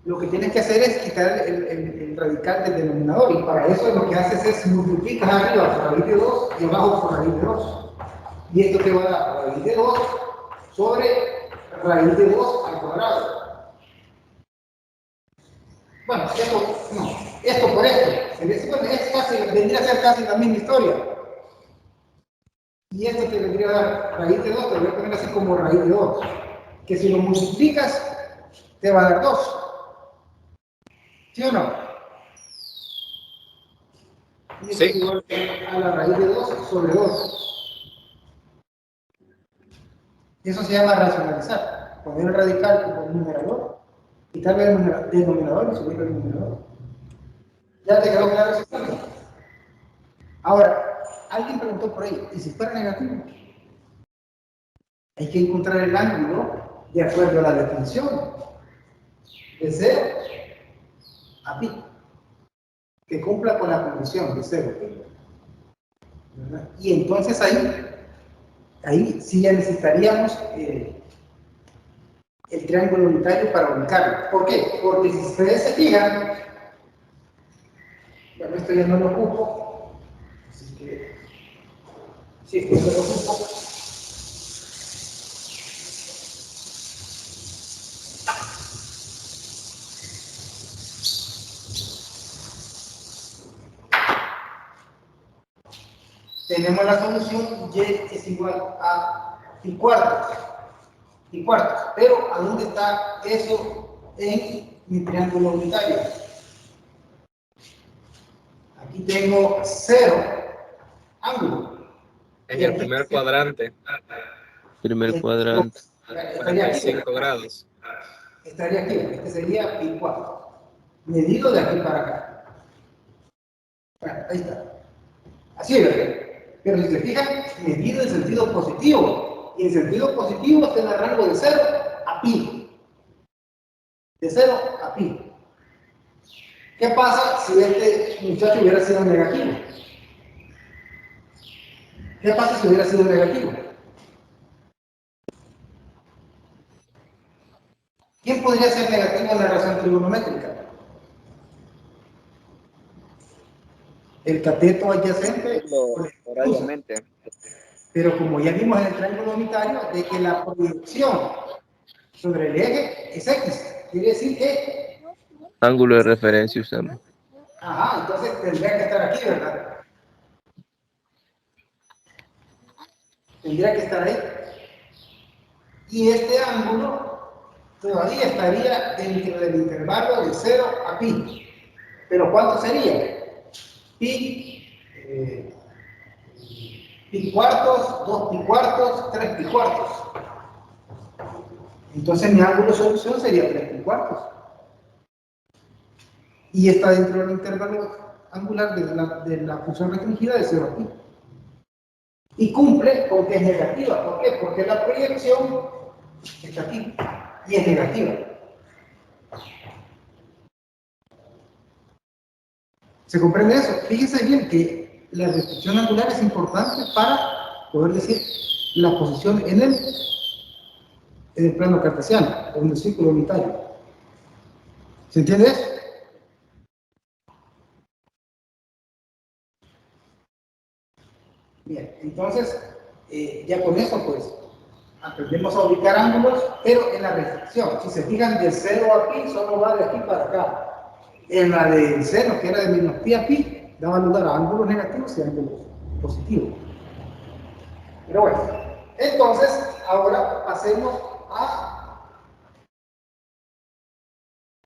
lo que tienes que hacer es quitar el radical del denominador, y para eso lo que haces es multiplicas arriba por raíz de 2 y abajo por raíz de 2. Y esto te va a dar raíz de 2 sobre raíz de 2 al cuadrado. Bueno, esto por esto. Es casi, vendría a ser casi la misma historia. Y esto te vendría a dar raíz de 2, te lo voy a poner así como raíz de 2. Que si lo multiplicas, te va a dar 2. ¿Sí o no? Y esto es igual a la raíz de 2 sobre 2. Eso se llama racionalizar. Poner el radical como el numerador, quitarle el denominador y subirle el numerador. ¿Ya te quedó claro eso? Ahora, alguien preguntó por ahí, ¿y si fuera negativo? Hay que encontrar el ángulo de acuerdo a la definición de 0 a pi, que cumpla con la condición de 0 pi. ¿Verdad? Y entonces ahí sí ya necesitaríamos el triángulo unitario para ubicarlo. ¿Por qué? Porque si ustedes se fijan, bueno, esto ya no lo ocupo, así que sí, esto no lo ocupo. Tenemos la solución y es igual a pi cuartos. Pi cuartos. Pero, ¿a dónde está eso en mi triángulo unitario? Aquí tengo 0 ángulo. en el primer cuadrante, Primer cuadrante. Estaría aquí. 45 grados. Estaría aquí. Este sería pi cuartos. Medido de aquí para acá. Bueno, ahí está. Así es, ¿verdad? Pero si se fijan, medido en sentido positivo. Y en sentido positivo está en el rango de 0 a pi. De 0 a pi. ¿Qué pasa si este muchacho hubiera sido negativo? ¿Qué pasa si hubiera sido negativo? ¿Quién podría ser negativo en la razón trigonométrica? El cateto adyacente. Horariamente. Pero como ya vimos en el triángulo unitario, de que la proyección sobre el eje es X. Quiere decir que... Ángulo de referencia usamos. Ajá, entonces tendría que estar aquí, ¿verdad? tendría que estar ahí. Y este ángulo todavía estaría dentro del intervalo de 0 a pi. ¿Pero cuánto sería? Pi cuartos, 2 pi cuartos, 3 pi cuartos. Entonces mi ángulo de solución sería 3 pi cuartos. Y está dentro del intervalo angular de la función restringida de 0 a pi. Y cumple con que es negativa. ¿Por qué? Porque la proyección está aquí y es negativa. ¿Se comprende eso? Fíjense bien que la restricción angular es importante para poder decir la posición en el plano cartesiano o en el círculo unitario. ¿Se entiende eso? Bien, entonces, ya con eso, pues, aprendemos a ubicar ángulos, pero en la restricción. Si se fijan, de 0 a pi solo va de aquí para acá. En la del seno, que era de menos pi a pi, daba lugar a ángulos negativos y ángulos positivos. Pero bueno, entonces, ahora pasemos a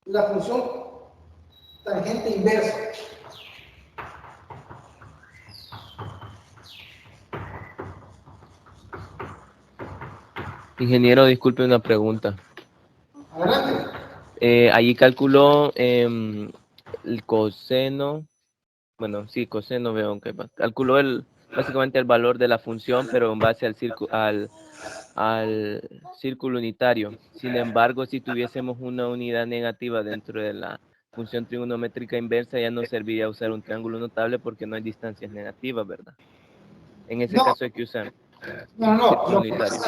la función tangente inversa. Ingeniero, disculpe una pregunta. Adelante. Allí calculó el coseno, bueno, sí, coseno veo que calculó básicamente el valor de la función, pero en base al círculo unitario. Sin embargo, si tuviésemos una unidad negativa dentro de la función trigonométrica inversa, ya no serviría usar un triángulo notable porque no hay distancias negativas, ¿verdad? En ese caso hay que usar No. círculo unitario.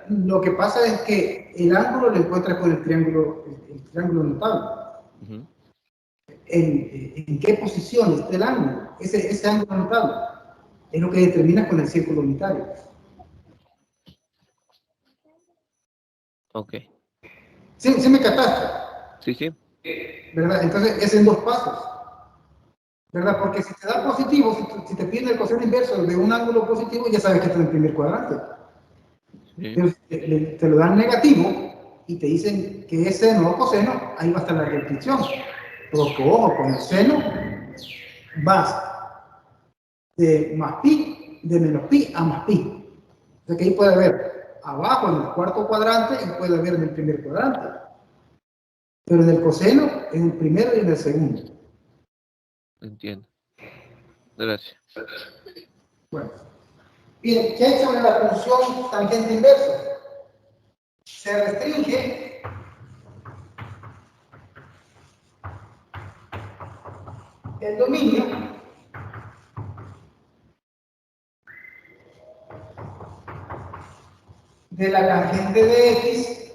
Lo que pasa es que el ángulo lo encuentras con el triángulo notable. Uh-huh. ¿En qué posición está el ángulo? Ese ángulo notable es lo que determina con el círculo unitario. Ok. ¿Sí me captaste? Sí. ¿Verdad? Entonces es en dos pasos. ¿Verdad? Porque si te da positivo, si te piden el coseno inverso de un ángulo positivo, ya sabes que está en el primer cuadrante. Sí. Pero si te lo dan negativo y te dicen que es seno o coseno, ahí va a estar la restricción. Porque, ojo, con el seno vas de más pi, de menos pi a más pi. O sea que ahí puede haber abajo en el cuarto cuadrante y puede haber en el primer cuadrante. Pero en el coseno, en el primero y en el segundo. Entiendo. Gracias. Bueno. Bien, ¿qué hay sobre la función tangente inversa? Se restringe el dominio de la tangente de x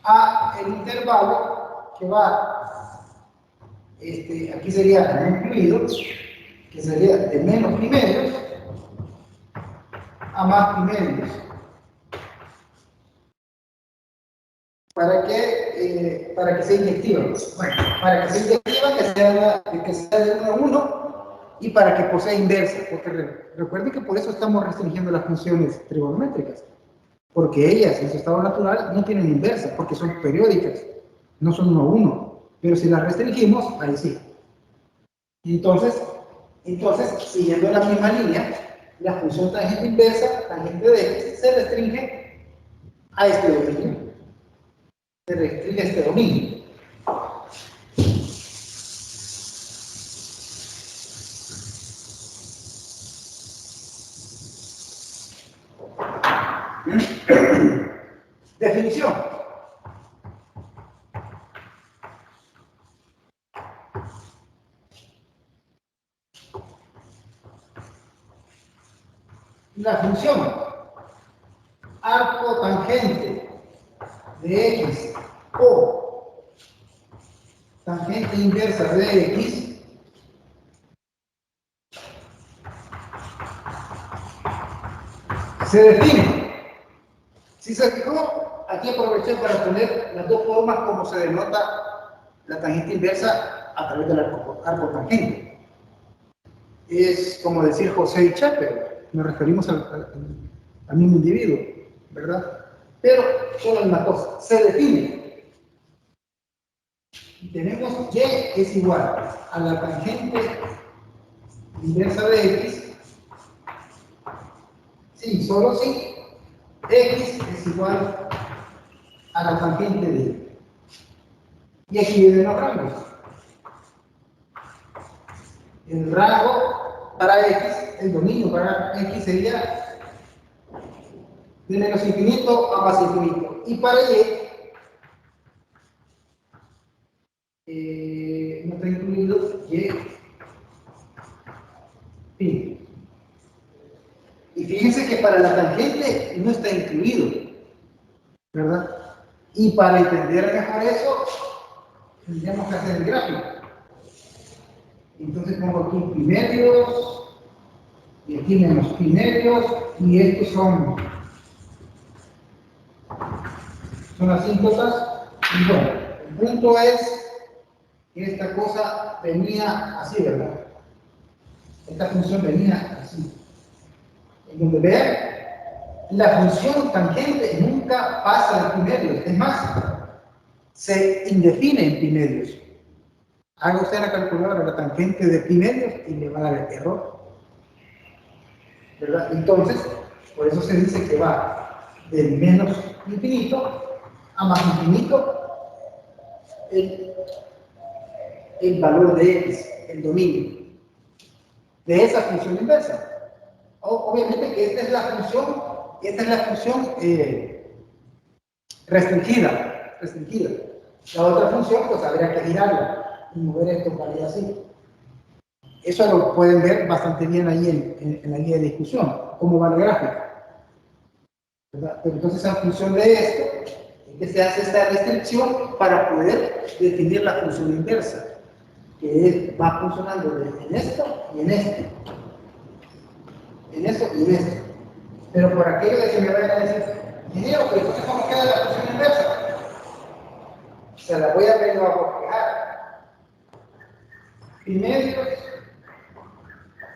a el intervalo que va, aquí sería no incluido, que sería de menos pi medios a más pi medios. ¿Para que sea inyectiva? Bueno, para que sea inyectiva, que sea de 1 a 1 y para que posea inversa, porque recuerden que por eso estamos restringiendo las funciones trigonométricas, porque ellas en su estado natural no tienen inversa, porque son periódicas, no son 1 a 1, pero si las restringimos, ahí sí. Entonces, siguiendo la misma línea, la función tangente inversa, tangente de x, se restringe a este dominio. Se restringe este dominio. Definición. La función arco tangente de x o tangente inversa de x se define. Si se fijó, aquí aproveché para poner las dos formas como se denota la tangente inversa a través del arco tangente. Es como decir José y Chepe. nos referimos al mismo individuo, ¿verdad? Pero solo una cosa, se define. Tenemos y es igual a la tangente inversa de x. Sí, solo si x es igual a la tangente de y. Y aquí vienen los rangos. El rango para x, el dominio para x sería de menos infinito a más infinito. Y para y, no está incluido y fin. Y fíjense que para la tangente no está incluido, ¿verdad? Y para entender mejor eso, tendríamos que hacer el gráfico. Entonces pongo aquí pi medios, y aquí menos pi medios, y estos son asíntotas. Y bueno, el punto es que esta cosa venía así, ¿verdad? Esta función venía así. En donde vean, la función tangente nunca pasa de pi medios. Es más, se indefine en pi medios. Haga usted la calculadora la tangente de pi medios y le va a dar el error, ¿verdad? Entonces, por eso se dice que va del menos infinito a más infinito el valor de x, el dominio de esa función inversa. Obviamente que esta es la función restringida. La otra función, pues habría que girarla y mover esto para ir así. Eso lo pueden ver bastante bien ahí en la guía de discusión, cómo va la gráfica, ¿verdad? Pero entonces, en función de esto, es que se hace esta restricción para poder definir la función inversa, que va funcionando en esto y en esto. En esto y en esto. Pero por aquello de que me vayan a decir, ingeniero, pero entonces ¿cómo queda la función inversa? Se la voy a venir a bosquejar. Pi medios,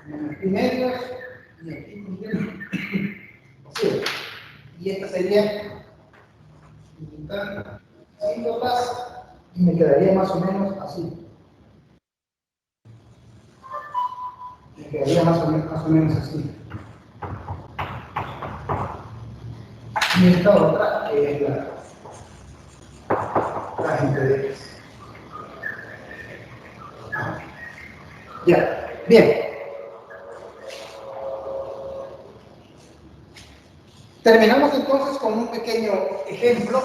menos pi medios, y aquí pi medios. Así. Y esta sería asíntotas, y me quedaría más o menos así. Me quedaría más o menos así. Y esta otra es la tangente de x. Ya, bien. Terminamos entonces con un pequeño ejemplo.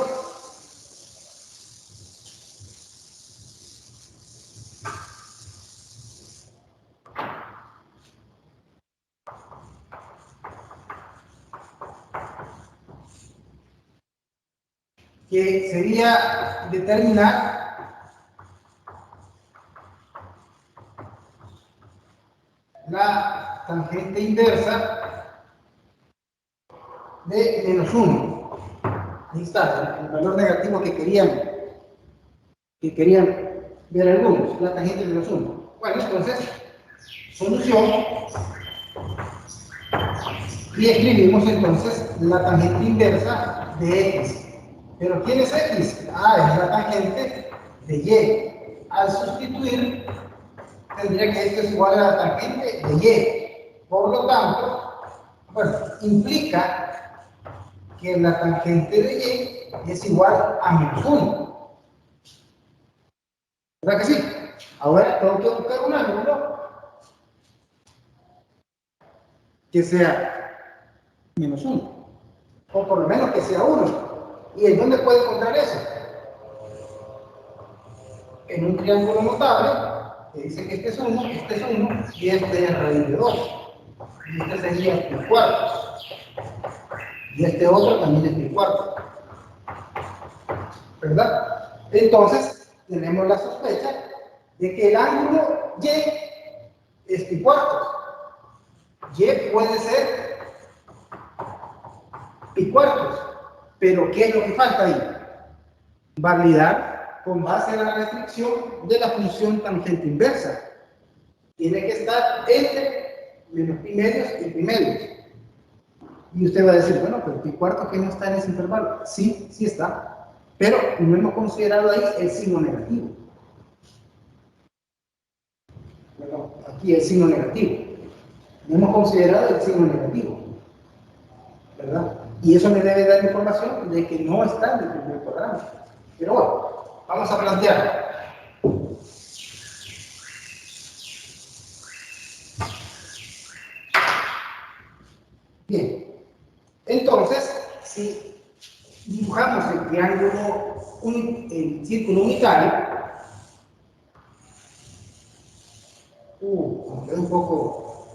Que sería determinar la tangente inversa de menos 1. Ahí está, el valor negativo que querían ver algunos, la tangente de menos 1. Bueno, entonces, solución. Y escribimos entonces la tangente inversa de x. ¿Pero quién es x? Es la tangente de y. Al sustituir, tendría que esto es igual a la tangente de y. Por lo tanto, bueno, implica que la tangente de y es igual a menos 1. ¿Verdad que sí? Ahora tengo que buscar un ángulo que sea menos 1. O por lo menos que sea 1. ¿Y en dónde puedo encontrar eso? En un triángulo notable, que dice que este es 1, este es 1, y este es raíz de 2. Y este sería pi cuartos. Y este otro también es pi cuartos. ¿Verdad? Entonces, tenemos la sospecha de que el ángulo y es pi cuartos. Y puede ser pi cuartos. Pero ¿qué es lo que falta ahí? Validar con base a la restricción de la función tangente inversa. Tiene que estar entre menos pi medios y pi medios. Y usted va a decir, bueno, pero pi cuarto que no está en ese intervalo. Sí, sí está. Pero no hemos considerado ahí el signo negativo. Bueno, aquí el signo negativo. No hemos considerado el signo negativo. ¿Verdad? Y eso me debe dar información de que no está en el primer programa. Pero bueno, vamos a plantear. Bien, entonces, si dibujamos el triángulo, el círculo unitario, como quedó un poco,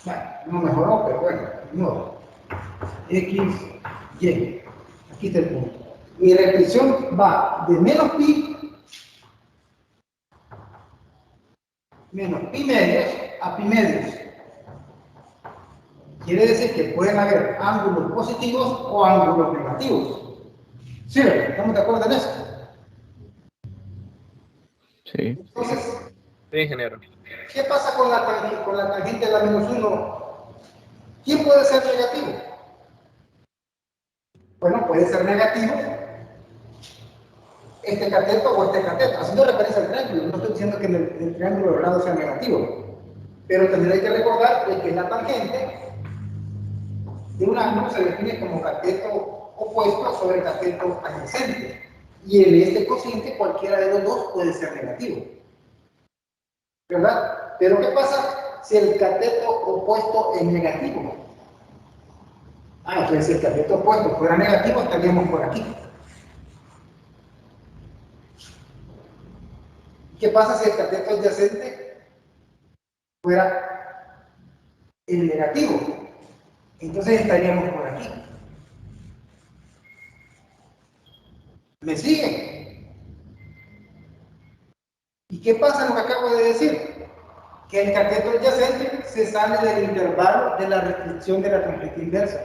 bueno, no mejoró, pero bueno, no. X, Y, aquí está el punto. Mi restricción va de menos pi medios a pi medios. Quiere decir que pueden haber ángulos positivos o ángulos negativos. ¿Sí? ¿Estamos de acuerdo en eso? Sí. Entonces, Sí, ingeniero. ¿qué pasa con la tangente de la menos 1? ¿Quién puede ser negativo? Bueno, puede ser negativo este cateto o este cateto, haciendo referencia al triángulo. No estoy diciendo que el triángulo de lado sea negativo, pero tendré que recordar de que la tangente de un ángulo se define como cateto opuesto sobre cateto adyacente. Y en este cociente cualquiera de los dos puede ser negativo. ¿Verdad? Pero ¿qué pasa si el cateto opuesto es negativo? Entonces si el cateto opuesto fuera negativo, estaríamos por aquí. ¿Qué pasa si el cateto adyacente fuera el negativo? Entonces estaríamos por aquí. ¿Me siguen? ¿Y qué pasa en lo que acabo de decir? Que el cateto adyacente se sale del intervalo de la restricción de la tangente inversa.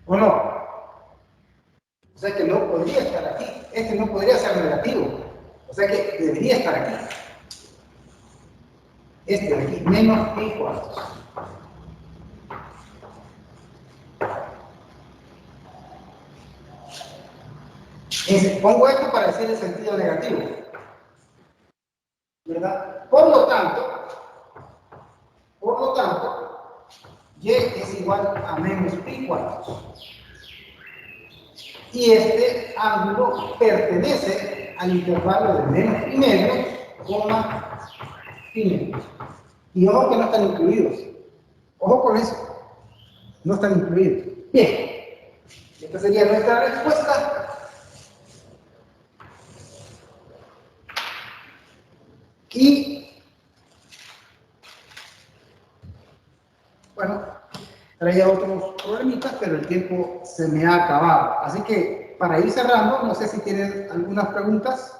¿O no? O sea que no podría estar aquí. Este no podría ser negativo. O sea que debería estar aquí. Este de aquí, menos pi cuartos. Pongo esto para decir el sentido negativo. ¿Verdad? Por lo tanto, y es igual a menos pi cuartos. Y este ángulo pertenece al intervalo de menos pi medio, pi medio. Y ojo que no están incluidos. Ojo con eso. No están incluidos. Bien. Esta sería nuestra respuesta. Y, bueno, traía otros problemitas, pero el tiempo se me ha acabado. Así que, para ir cerrando, no sé si tienen algunas preguntas.